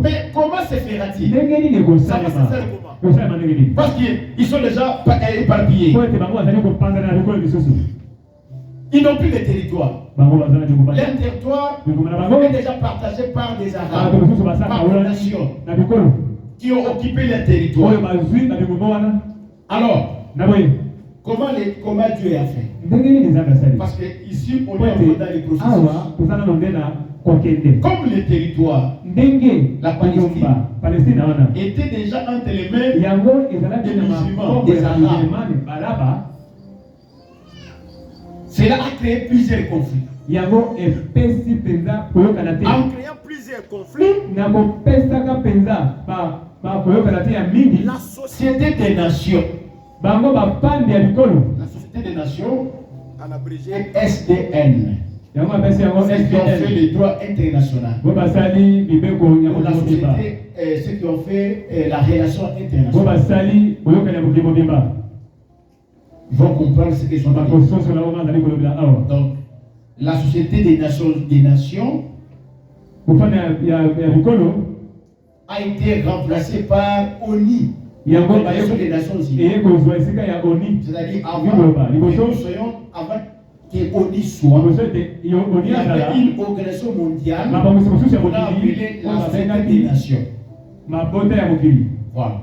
Mais comment se fera-t-il? Ça va se faire comment? Parce qu'ils sont déjà éparpillés. Ils n'ont plus de territoire. Leur territoire est déjà partagé par des Arabes, par des nations qui ont occupé leur territoire. Alors, comment Dieu a fait? Parce que ici, on est dans les processus. Comme le territoire, la Palestine, était déjà entre les mains des musulmans, des Arabes. Cela a créé plusieurs conflits. En créant plusieurs conflits, la société des nations, en abrégé SDN, c'est ce qui ont fait le droit international. La société, ceux qui ont fait la relation internationale. Ils vont comprendre ce qu'ils sont en train de dire. Donc, la société des nations a été remplacée par ONI, l'Organisation des Nations Unies. C'est-à-dire avant que ONI soit, il y avait une organisation mondiale qu'on a appelée la Société des Nations. Voilà.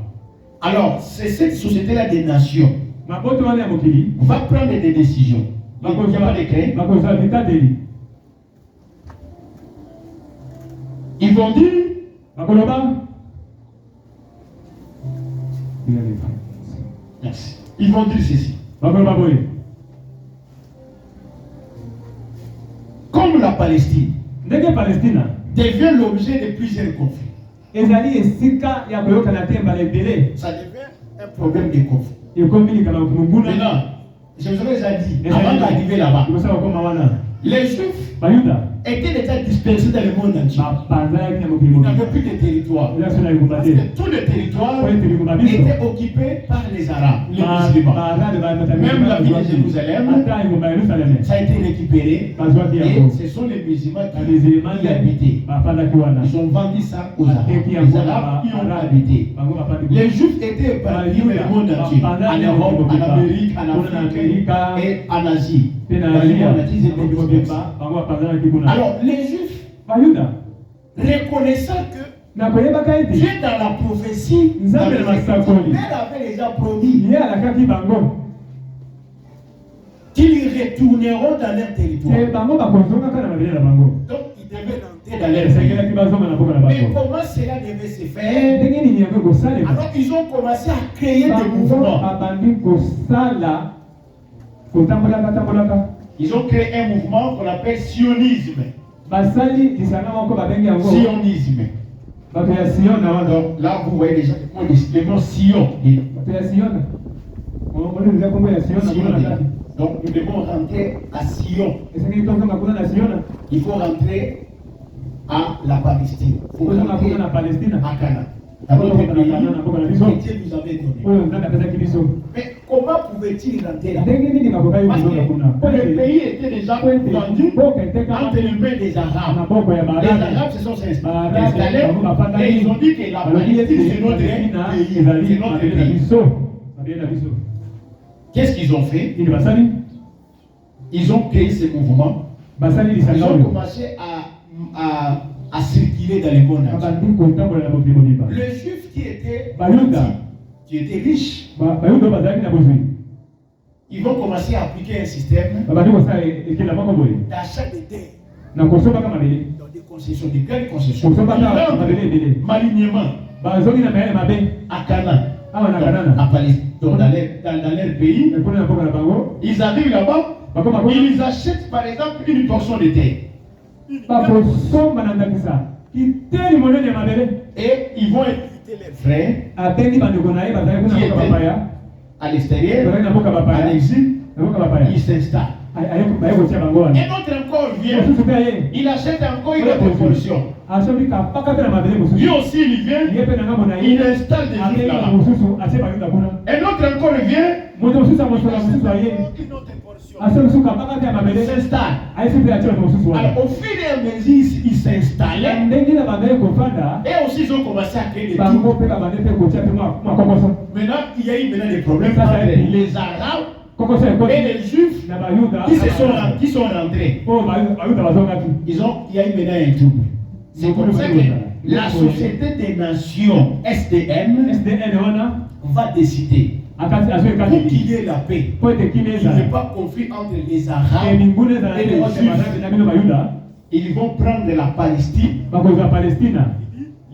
Alors, c'est cette société-là des nations va prendre des décisions. Il n'y a pas de crainte. Ils vont dire merci. Ils vont dire ceci. Comme la Palestine devient l'objet de plusieurs conflits. Ça devient un problème de conflit. Maintenant, je vous avais déjà dit, avant d'arriver là-bas, les Juifs étaient déjà dispersés dans le monde entier. Ils n'avaient plus de territoire. Parce que tous les territoires étaient occupés par les Arabes, les musulmans. Même la ville de Jérusalem, ça a été récupéré. Et ce sont les musulmans qui y habitaient. Ils ont vendu ça aux Arabes. Les Arabes y ont habité. Les Juifs étaient éparpillés dans le monde entier. En Europe, en Amérique, en Afrique et en Asie. Alors, les Juifs, reconnaissant que Dieu dans la prophétie, Dieu avait déjà promis qu'ils retourneront dans leur territoire. Donc, ils devaient rentrer dans leur pays. Mais comment cela devait se faire? Alors, ils ont commencé à créer des mouvements. Ils ont créé un mouvement qu'on appelle sionisme. Sionisme. Donc là, vous voyez déjà le mot Sion. Donc nous devons rentrer à Sion. Il faut rentrer à la Palestine. Il faut rentrer à Canaan. Dans notre pays, Dieu nous avait donné. Mais comment pouvait-il rentrer là? Parce que le pays était déjà vendu entre les mains des Arabes. Les Arabes se sont installés et ils ont dit que la Palestine c'est notre pays. C'est notre pays. Qu'est-ce qu'ils ont fait? Ils ont créé ce mouvement. Ils ont commencé à circuler dans le monde entier. Le juif qui était riche, ils vont commencer à appliquer un système d'achat de terres dans des concessions, des grandes concessions. Malignement à Canaan, à Palestine, dans leur pays. Ils arrivent là-bas, ils achètent par exemple une portion de terre. Et ils vont inviter les frères qui étaient à l'extérieur, à l'exil, ils s'installent. Et l'autre encore vient, il achète encore une autre portion. Lui aussi il vient, il installe des juifs là-bas. Et l'autre encore vient, il achète une autre portion. Il s'installe. Alors au fil et à mesure, il s'installaient. Et aussi ils ont commencé à créer des troupes. Maintenant, il y a eu des problèmes entre les Arabes et les Juifs qui sont rentrés. Il y a eu maintenant un trouble. C'est comme ça que la Société des Nations SDN va décider pour qu'il y ait la paix. Il n'y ait pas conflit entre les Arabes et les Juifs. Ils vont prendre la Palestine.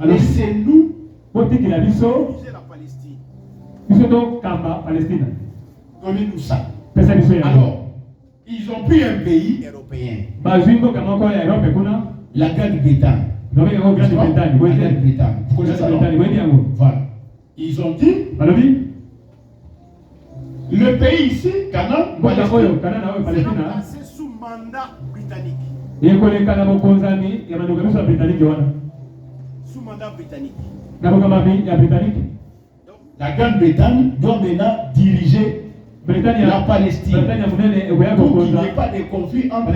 Laissez-nous utiliser la Palestine. Donnez-nous ça. Alors, ils ont pris un pays européen. La Grande-Bretagne. La Grande-Bretagne. Vous connaissez ça, non? Voilà. Ils ont dit, le pays ici, Canaan, c'est placé sous mandat britannique. Sous mandat britannique. La Grande-Bretagne doit maintenant diriger la Palestine pour qu'il n'y ait pas de conflit entre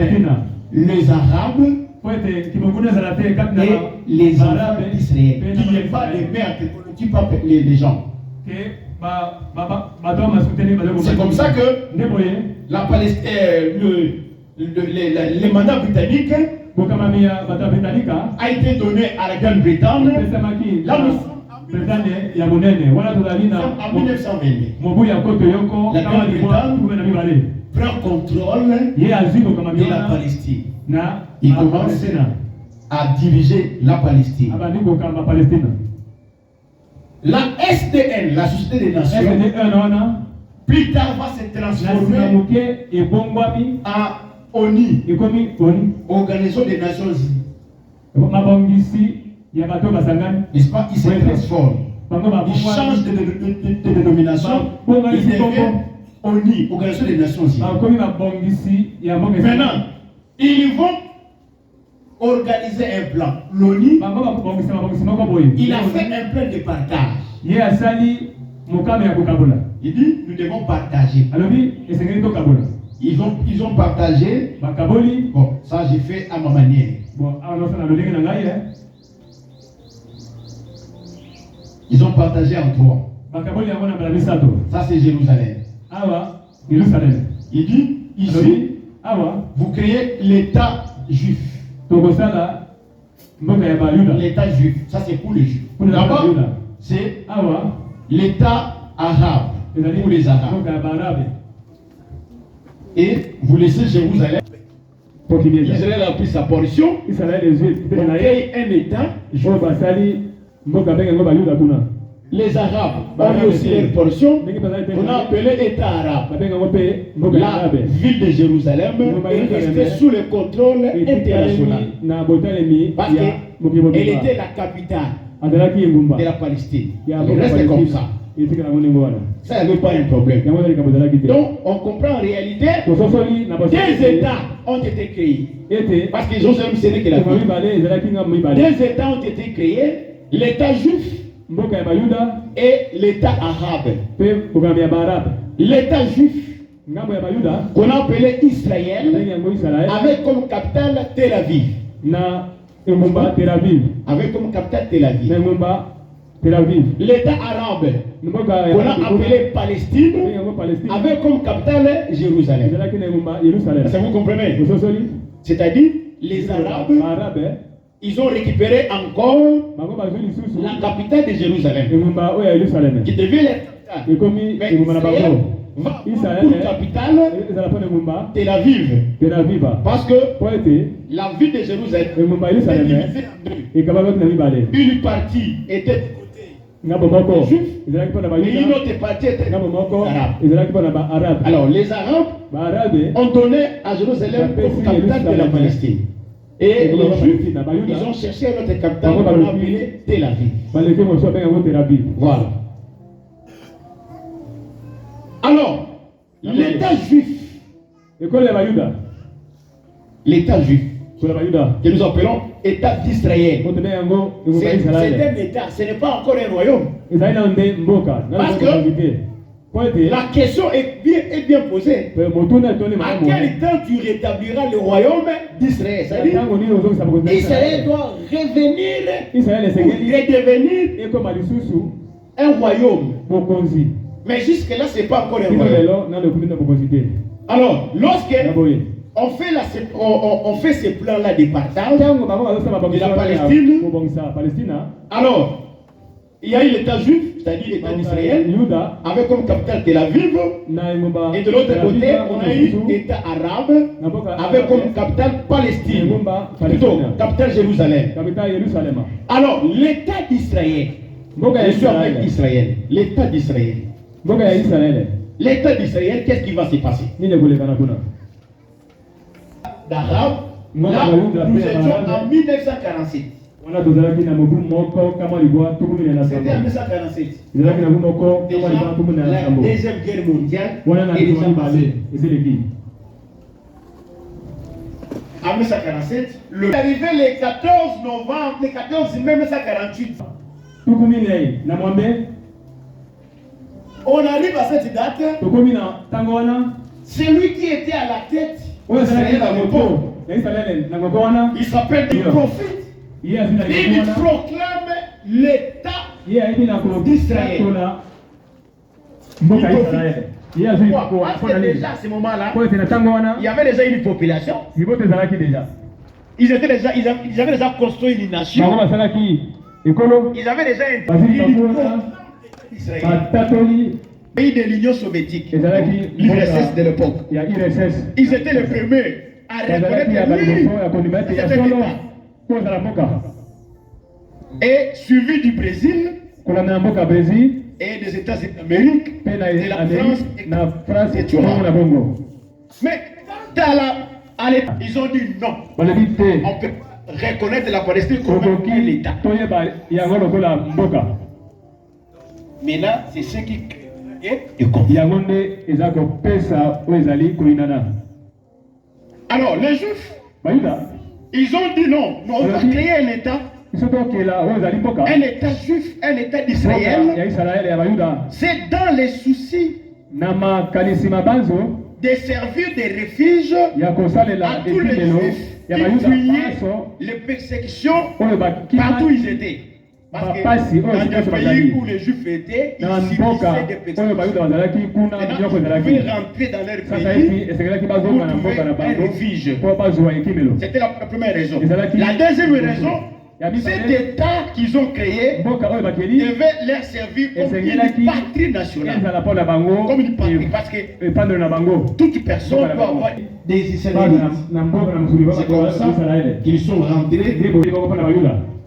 les Arabes et les Arabes d'Israël. Qu'il n'y ait pas de merde qui pas les gens. C'est comme ça que la Palestine, le mandat britannique a été donné à la Grande-Bretagne. Là, nous sommes en 1922. La Grande-Bretagne prend contrôle de la Palestine. Il commence à diriger la Palestine. La SDN, la Société des Nations, plus tard va se transformer en ONU, Organisation des Nations Unies. N'est-ce pas? Il se transforme. Il change de dénomination. Il devient ONU, Organisation des Nations Unies. Maintenant, ils vont organiser un plan. L'ONU, il a fait un plan de partage. Il dit, nous devons partager. Ils ont partagé. Bon, ça j'ai fait à ma manière. Ils ont partagé en trois. Ça c'est Jérusalem. Il dit, ici, vous créez l'État juif. L'État juif, ça c'est pour les juifs. D'abord, c'est l'État arabe, pour les arabes. Et vous laissez Jérusalem. Israël a pris sa portion. On crée un État. Les Arabes ont eu aussi leur portion. On a appelé État arabe. La ville de Jérusalem est restée sous le contrôle international. Parce qu'elle était la capitale. de la Palestine. Le reste est comme ça. Ça n'avait pas un problème. Donc, on comprend en réalité, des États ont été créés. Parce que Jérusalem, ce n'est que la ville. Des États ont été créés, l'État juif et l'État arabe. L'État juif, qu'on appelait Israël, avait comme capitale Tel Aviv. Avec comme capitale Tel Aviv. L'État arabe, qu'on a appelé Palestine, avait comme capitale Jérusalem. Ça vous comprenez? C'est-à-dire, les Arabes, ils ont récupéré encore la capitale de Jérusalem, qui devait l'être capitale. Mais Israël va pour capitale Tel Aviv. Parce que la ville de Jérusalem est divisée en deux. Une partie était juif, et une autre partie était arabe. Alors les Arabes ont donné à Jérusalem comme capitale de la Palestine. Et les Juifs, ils ont cherché notre capitale qu'on a appelée Tel Aviv. Voilà. Alors, l'État juif, que nous appelons État d'Israël, c'est un État, ce n'est pas encore un royaume. Parce que la question est bien posée. À quel temps tu rétabliras le royaume d'Israël? C'est-à-dire, Israël doit revenir pour redevenir un royaume. Mais jusque-là, ce n'est pas encore un royaume. Alors, lorsque on fait ce plan-là de partage de la Palestine, alors, il y a eu l'État juif, c'est-à-dire l'État d'Israël, avec comme capitale Tel Aviv, et de l'autre côté, on a eu l'État arabe, avec comme capitale Palestine, plutôt capitale Jérusalem. Alors, l'État d'Israël, je suis avec Israël, l'État d'Israël. L'État d'Israël, qu'est-ce qui va se passer? D'Arabe, là, nous étions en 1947. C'était en 1947. Déjà, la Deuxième Guerre mondiale est déjà passée. En 1947, c'est arrivé le 14 novembre, le 14 mai 1948. On arrive à cette date. Celui qui était à la tête d'Israël à l'époque, il s'appelle le prophète. Il proclame l'État d'Israël. Parce que déjà à ce moment-là, il y avait déjà une population. Ils avaient déjà construit une nation. Ils avaient déjà un pays de l'Union soviétique, l'URSS de l'époque. Ils étaient les premiers à reconnaître l'État. Et suivi du Brésil et des États-Unis d'Amérique, de la France et du Rwanda. Mais quant à l'État, ils ont dit non. On peut reconnaître la Palestine comme un État. Maintenant, c'est ce qui crée le conflit. Alors, les Juifs, ils ont dit non. On va créer un État. Un État juif, un État d'Israël. C'est dans les soucis de servir de refuge à tous les Juifs qui fuyaient les persécutions partout où ils étaient. Parce que dans un pays où les Juifs étaient, ils subissaient des persécutions. Maintenant, ils pouvaient rentrer dans leur pays pour trouver un refuge. C'était la première raison. La deuxième raison, cet État qu'ils ont créé devait leur servir comme une patrie nationale. Comme une patrie. Parce que toute personne doit avoir des Israélites. C'est comme ça qu'ils sont rentrés.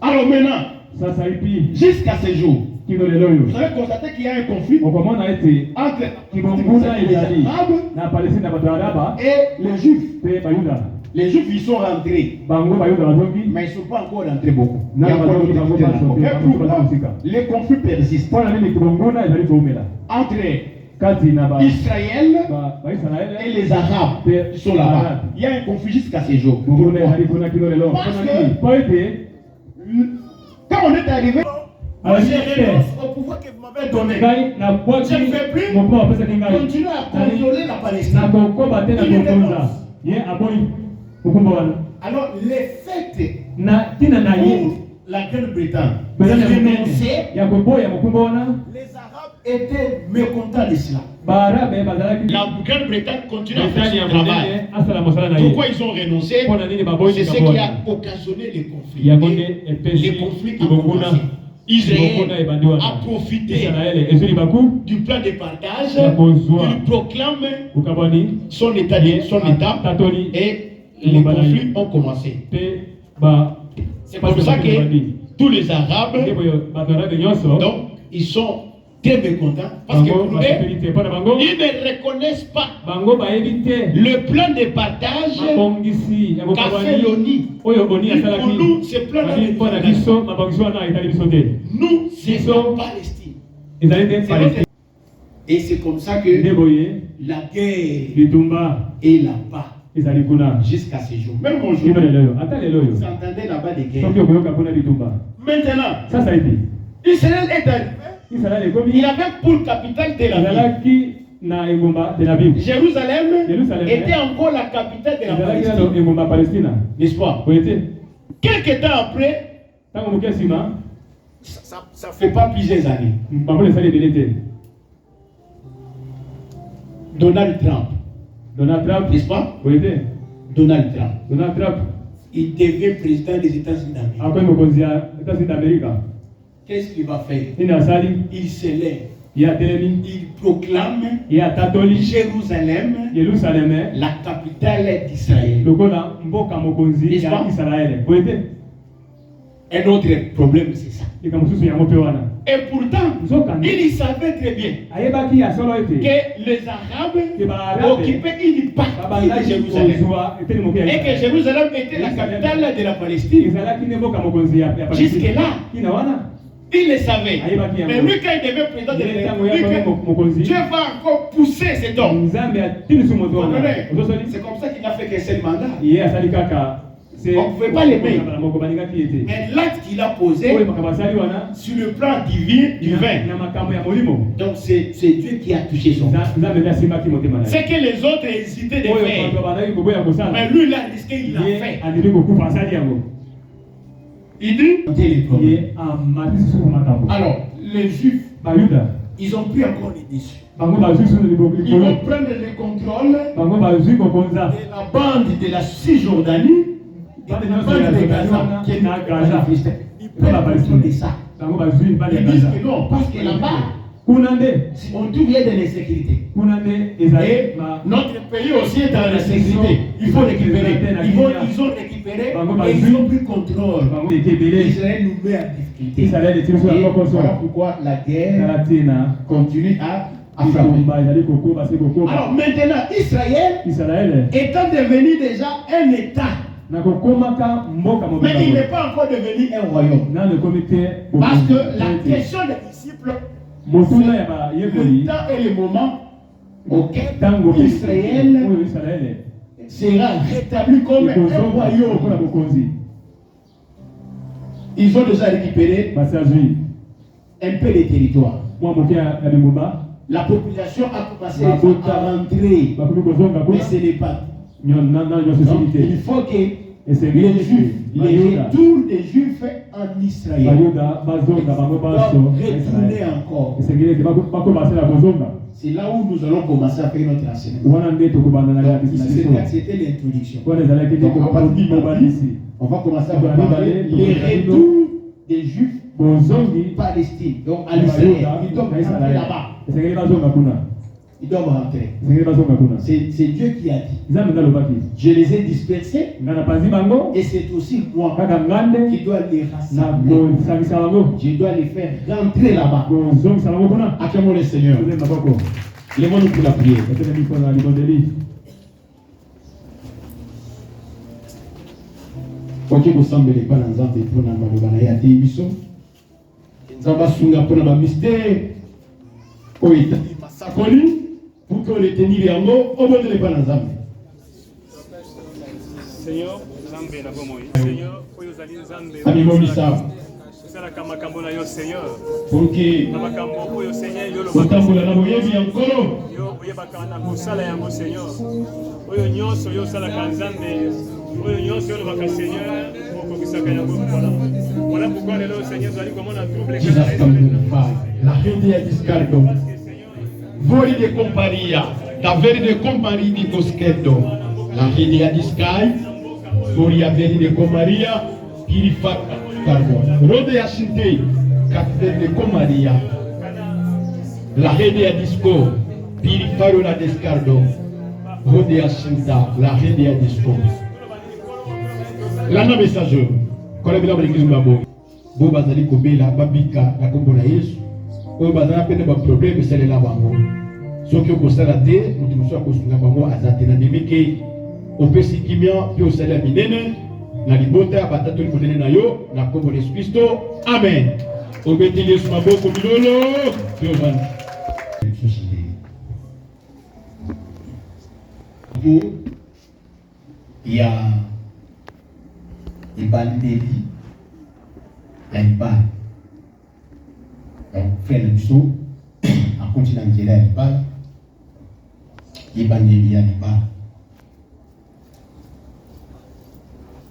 Alors maintenant, jusqu'à ce jour, vous avez constaté qu'il y a un conflit entre les Arabes et les Juifs. Les Juifs ils sont rentrés, mais ils ne sont pas encore rentrés beaucoup. Il y a encore les conflits persistent entre Israël et les Arabes qui sont là-bas. Il y a un conflit jusqu'à ces jours. Parce que quand on est arrivé, moi j'ai renonce au pouvoir que vous m'avez donné. Je ne fais plus continuer à contrôler la Palestine. Alors les faits pour la Grande-Bretagne renoncer, les Arabes étaient mécontents de cela. La Grande-Bretagne continue à faire son travail. Pourquoi ils ont renoncé? C'est ce qui a occasionné les conflits. Et les conflits ont commencé. Israël a profité du plan de partage. Il proclame son état et les conflits ont commencé. C'est pour ça que tous les Arabes, donc, ils sont très mécontents parce que pour eux, ils ne reconnaissent pas le plan de partage qu'a fait l'ONU. Pour nous, ce plan de partage. Nous, c'est la Palestine. Et c'est comme ça que la guerre est là-bas. Jusqu'à ce jour. Même aujourd'hui, vous entendez là-bas des guerres. Maintenant, Israël est arrivé. Il avait pour capitale Tel Aviv. Jérusalem était encore la capitale de la Palestine. N'est-ce pas? Quelques temps après, ça ne fait pas plusieurs années. Donald Trump, n'est-ce pas? Donald Trump, il devient président des États-Unis d'Amérique. Qu'est-ce qu'il va faire? Il s'élève. Il proclame Jérusalem la capitale d'Israël. N'est-ce pas? Un autre problème, c'est ça. Et pourtant, il savait très bien que les Arabes occupaient une partie de Jérusalem et que Jérusalem était la capitale de la Palestine. Jusque-là, il le savait. Mais lui, quand il devait président de la République, Dieu va encore pousser cet homme. C'est comme ça qu'il n'a fait qu'un seul mandat. On ne pouvait pas l'aimer. Mais l'acte qu'il a posé sur le plan divin, donc c'est Dieu qui a touché son cœur. C'est que les autres hésitaient de faire. Mais lui, il a risqué, il l'a fait. Il dit, alors, les Juifs, ils ont pris encore les déçus. Ils vont prendre le contrôle de la bande de la Cisjordanie. Ils prennent le contrôle de ça. Ils disent que non, parce que là-bas, on trouve de l'insécurité. Et notre pays aussi est dans l'insécurité. Il faut récupérer. Ils ont récupéré et ils ont pris contrôle. Israël nous met en difficulté. Et voilà pourquoi la guerre continue à frapper. Alors maintenant, Israël étant devenu déjà un État, mais il n'est pas encore devenu un royaume. Parce que la question des disciples, le temps et le moment auquel Israël sera rétabli comme un royaume. Ils ont déjà récupéré un peu de territoire. La population a commencé à rentrer, mais ce n'est pas. Donc, il faut que les Juifs, les retours des Juifs en Israël doivent retourner encore. C'est là où nous allons commencer à faire notre enseignement. C'était l'introduction. On va commencer à parler les retours des Juifs en Palestine, donc à l'Israël. Ils doivent rentrer là-bas. Ils doivent rentrer. C'est Dieu qui a dit. Je les ai dispersés. Et c'est aussi moi qui dois les rassembler. Je dois les faire rentrer là-bas. Acclamons le Seigneur. Lèvons-nous pour la prière. Ok, vous semblez pas dans Nzambe pour na malobana ya te biso. Nzamba sunga pour na mystère. Oui, masakoli pour que les tenir yango au bout de pas dans Nzambe. Seigneur, Nzambe na bomo. Seigneur, oyo zali Nzambe. Amimo bisa. Sala kama kambo na yo Seigneur. Pour que kama kambo oyo Seigneur yo lo bakambola na boyebi yankolo. Yo oyebaka na kosala yango Seigneur. Oyo nyonso yo sala ka Nzambe. Oyo nyonso yo lo baka Seigneur. Okokisaka yango voilà. Voilà pourquoi lelo Seigneur zali comme on a troublé la rede ya discardo. Voli de comparia, da veri de compari di coschetto. La rede ya discai, voli a veri de comparia, pirifaca, pardon. Rode ya sinte, capite de comparia. La rede ya disco, pirifaro la discardo. Rode ya sinta, la rede ya disco. Lana message, quand la Bible dit que vous bazali kobela babika na kombo na Yesu oyo bazala pene ba problème c'est la bango soki okosala te mutu mosusu akosunga bango azate na ndimike opesi kimia pe osala minene na libota ya batatoli monene na yo na kombo na Yesu Kristo amen obeteli Yesu maboko milolo pe ovanda ya ibandeli ya libala. Donc, frère Lusso, en continuant de dire à libala, ibandeli ya libala.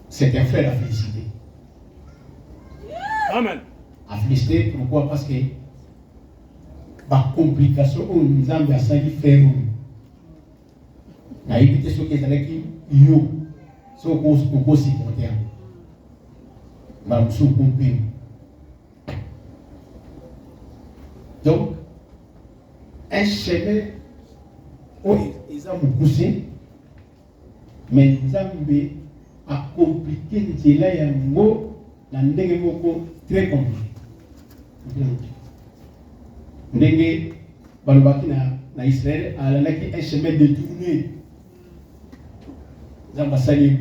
C'est un frère à féliciter. Amen. À féliciter, pourquoi? Parce que par complication, nous avons à s'en faire. Na éviter ce qui est avec yo, ce qu'on s'y porter. Donc, un chemin où ils ont poussé, mais ils ont à compliquer cela et un mot dans des mots très compliqués. Ndenge balobaki na Israël alalaki un chemin détourné. Zambasali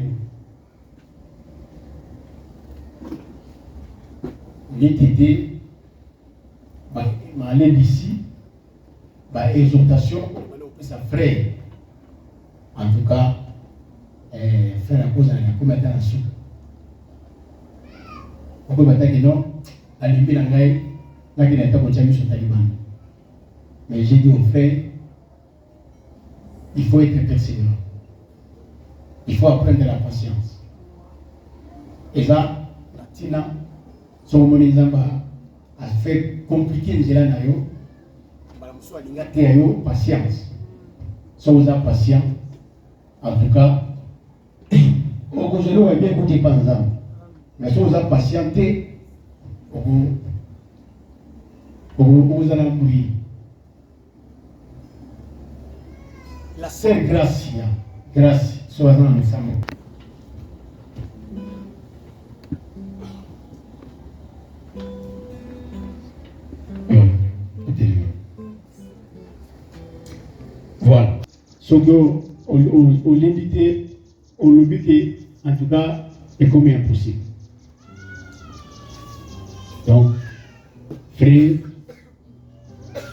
l'été, aller d'ici, exhortation, ça frère. En tout cas, frère à cause de la combattation. On peut battre que non, à l'impi l'angaï, là qu'il a été contre sur Taliban. Mais j'ai dit aux frères, il faut être persévérant. Il faut apprendre la patience. Et là, la Tina, son monizamba a fait compliquer les élans à yo. Malamuso alingate à yo, patience. Sois patient. En tout cas, au Congelo va bien écouter pas ensemble. Mais sois patienté, vous allez mourir. La sœur Gracia, grâce, soit dans le salon. Voilà. Ce que on l'invite, on l'oblige, en tout cas, est comme impossible. Donc, frère,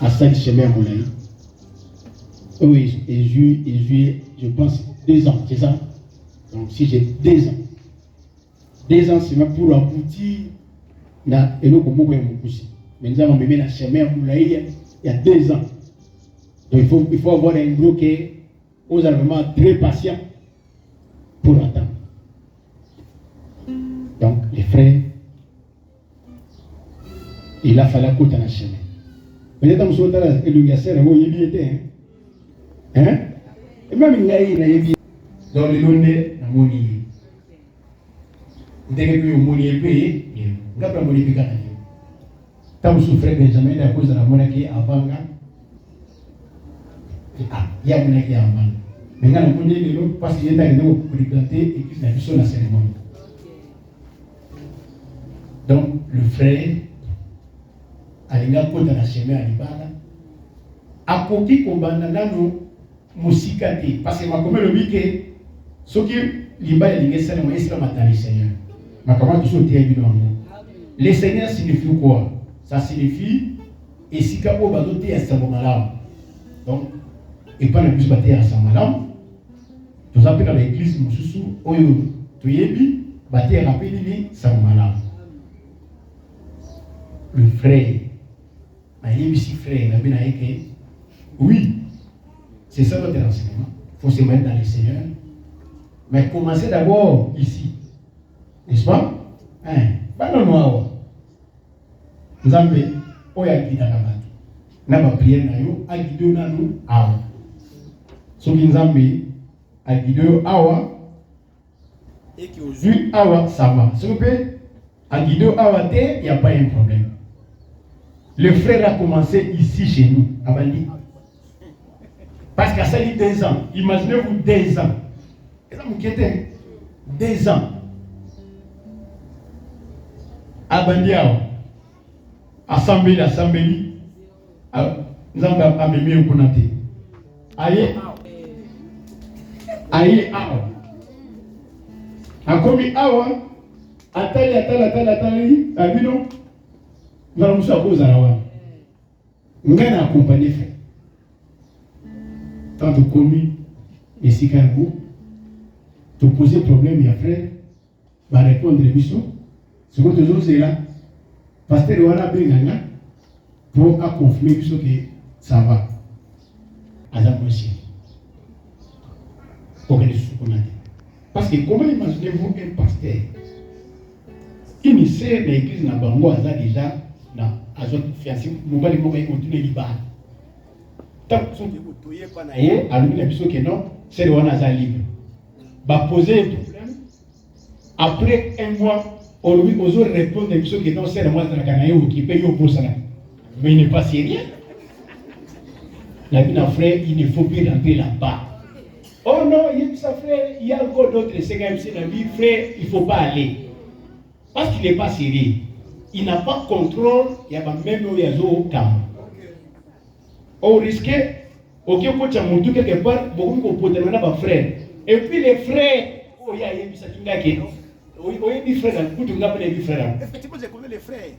à ça, le chemin à mon avis. Oui, et je pense 2 ans, c'est ça? Donc, si j'ai 2 ans, 2 ans, c'est même pour aboutir na et nous comme moi aussi. Mais nous avons mis un chemin à mon avis il y a 2 ans. Donc, il faut avoir un groupe qui est vraiment très patient pour attendre. Donc, les frères, il a fallu qu'on ait un chemin. Peut-être que nous avons eu le gasser, nous avons eu hein? Et même il y a eu dans le monde, nous avons eu. Nous avons eu un pays, nous avons eu un pays. Tant que souffrait Benjamin à cause de la monarchie avant, il y a une monarchie avant. Maintenant, nous avons eu parce qu'il y a une représenter et qui n'a plus la cérémonie. Donc, le frère, alinga kota na chemin à libala, a koki kombanda nano musikate parce que ma comme le bike, ce qui libala lingesana mo esla matali Seigneur. Le Seigneur signifie quoi? Ça signifie et si Kabo Badoté à Sabomalam. Donc, et pas le plus battu à Sabomalam. Nous appelons dans l'église Moussou, Oyo, Tuyebi, battu à Rapidini, Sabomalam. Le frère, frère, oui, c'est ça notre enseignement. Il faut se mettre dans le Seigneur. Mais commencez d'abord ici. N'est-ce pas? Pas non noir. Nzambe, oya guida kabatu. Na ba prière na yo, a guider na nous awa. So Nzambe a guider awa et qui aujourd'hui awa ça va. S'il vous plaît, a guider awa il n'y a pas un problème. Le frère a commencé ici chez nous, à Bandi. Parce qu'à ça il y a 2 ans. Imaginez-vous 2 ans. Et là, vous quittez 2 ans. À Bandi, assemblée, nous avons amené au Konate. Aïe, a commis awa, atali, abino, nous allons nous accompagner à nous allons accompagner frère. Tant de commis, et si vous te poser problème, il y a frère, va répondre à l'émission. Ce que nous c'est là, pasteur Wana Benganga, pour confirmer que ça va. Parce que comment imaginez-vous un pasteur qui ne sert l'église dans Bango déjà dans Azot fiancé, Mobali Mobali continue libre. Tant que vous ne pas naïe, alors il y a que non, c'est le Wana libre. Va poser un problème. Après un mois, on lui ose répondre à ce que non, c'est le mois de la Canaïo qui paye au bourse. Mais il n'est pas sérieux. La vie d'un frère, il ne faut plus rentrer là-bas. Oh non, il y a sa frère, il y a encore d'autres CKMC dans la vie, frère, il ne faut pas aller. Parce qu'il n'est pas sérieux. Il n'a pas de contrôle, il y a même où il y a au camp. On risque, ok, on peut monter quelque part, beaucoup de potentiels à frère. Et puis les frères, oh, il y a ça qui est là. Oui, oui, frère, vous devez appeler les frères. Effectivement, j'ai connu les frères.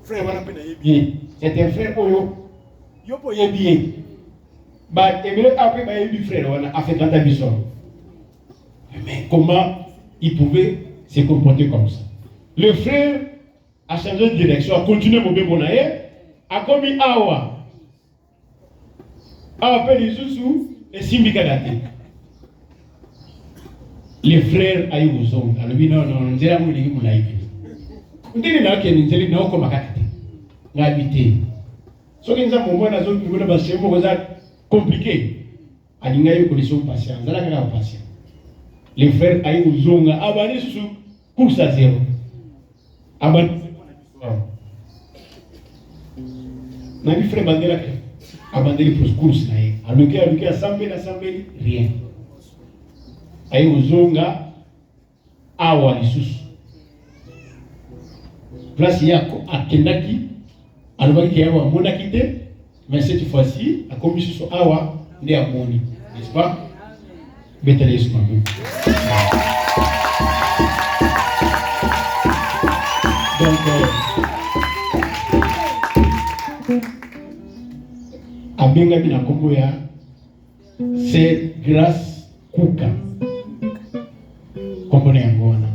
Frère, on appelle les bien. C'est un frère, yo pour y bien. Bah, et après, bah, il y a frère, on a fait 30 ans. Mais comment il pouvait se comporter comme ça? Le frère a changé de direction, a continué mon bébé bonaye, a commis awa. A appelé les sous et Simbikadate. Les frères aïe aux hommes. Alors, non, on dirait que nous l'avons on dit que nous avons comme nous habité. Ce qui nous a compliqué. Il y a une condition patiente. Les frères aïe aux hommes. Abandonné sous course à zéro. Abandonné. N'a vu frère Bandela abandonné pour course. Alors qu'il y a assemblée, rien. Aïe aux hommes. Awa les sous. Place yako akendaki alobaki yawa monakite mais cette fois-ci a commis sur awa ndi amoni, n'est-ce pas? Betale Yesu mabu. Donc abenga bina kombo ya c'est grâce kuka kombo na ngona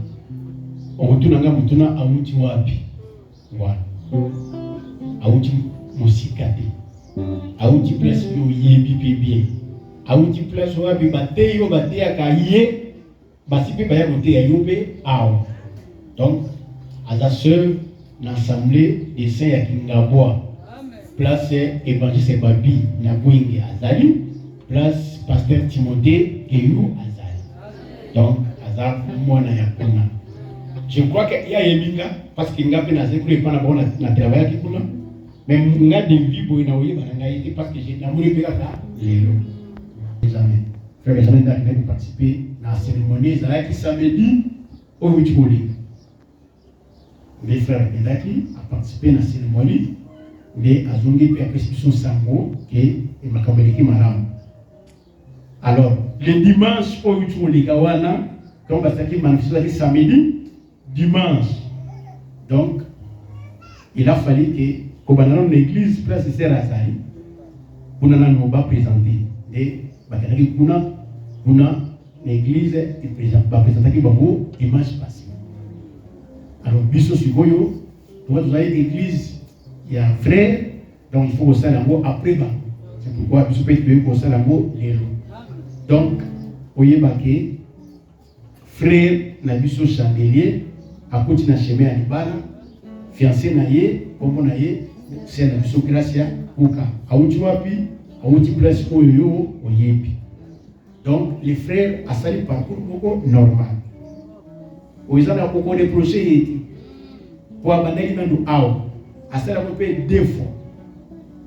okutuna mutuna amuti wapi voilà auti musikati auti place yo yebi bien auti place wapi bateyo bateya kaye basipe baya kote ya yobe awa. Donc aza seul l'assemblée des saints ya Kingabwa place évangile Babi na Bwinge azali place pasteur Timothée Keyu azali. Donc aza mwana ya kuna. Je crois qu'il y a Yebinga, parce qu'il y a un travail qui est là. Mais il y a des vies pour y parce que j'ai amoureux de la frère, les amis d'arriver pour participer à la cérémonie, qui samedi au Wichboli. Les frères Elaki a participé à la cérémonie, mais à Zongi puis après son sango et Makabeliki Maram. Alors, le dimanche au Wichboli Kawana, quand on va s'acquitter manifester samedi, dimanche. Donc, il a fallu que, comme dans l'église, place de Serrazari, on a présenté. Et, l'église va présenter dimanche passé. Alors, biso sugoyo, vous avez l'église, il y a un frère, donc il faut que ça l'amour après. C'est pourquoi biso peut être que ça l'amour les loups. Donc, voyez baké, frère, na biso chandelier, à côté de chemin à Libana, fiancé naïe, comme naïe, c'est na biso gracia, ouka. Aouti wapi, aouti place oyo, oyepi. Donc, les frères a sali parcours beaucoup normal. Ils ont beaucoup de projets pour abandonner nous out. A sali beaucoup de défauts,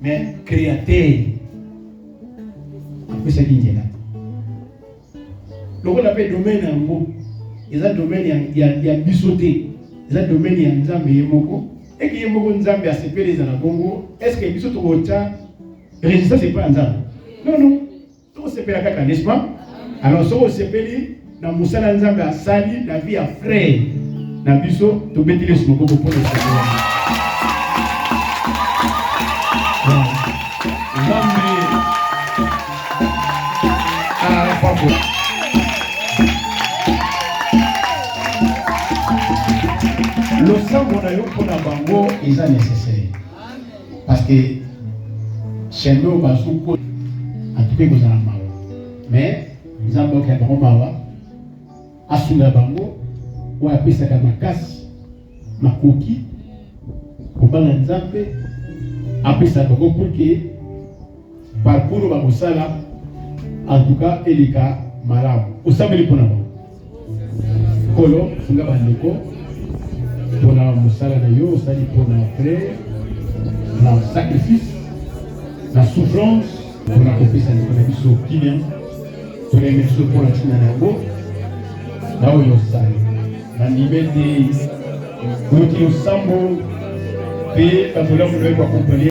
mais créateur. Après ça qui est là. Le qu'on appelle domaine en mot, ils ont domaine il y a bisoté, ils ont domaine il y a nzambe yemoko. Et qui yemoko nzambe a sepé les Congo. Est-ce que bisoto ocha résistance c'est pas nzambe? Non non. Tout se fait avec un n'est-ce pas? Alors, ce qu'on se fait, dans Moussala Nzambe a sali la vie à frère. Dans Bisso, tu peux dire ce mot pour le Seigneur. Le sang qu'on a eu pour la bango est nécessaire. Parce que chez nous, en tout cas, vous avez mal. Mais, nous avons dit que nous avons assuré bango, ou appelé ça comme makasi, makoki, pour bana nzambe, appelé ça bango pour que parcours ba musala, en tout cas, elika malamu. Usame li pona bango. Kolo, funga bandeko, pona musala na yo, usali pona frère, na sacrifice, na souffrance, pour la confession de la mission qui vient. Pour les médecins pour la Chine là où il y a ça, la liberté, pour qu'il y ait un sambo, et quand on l'a voulu accompagner.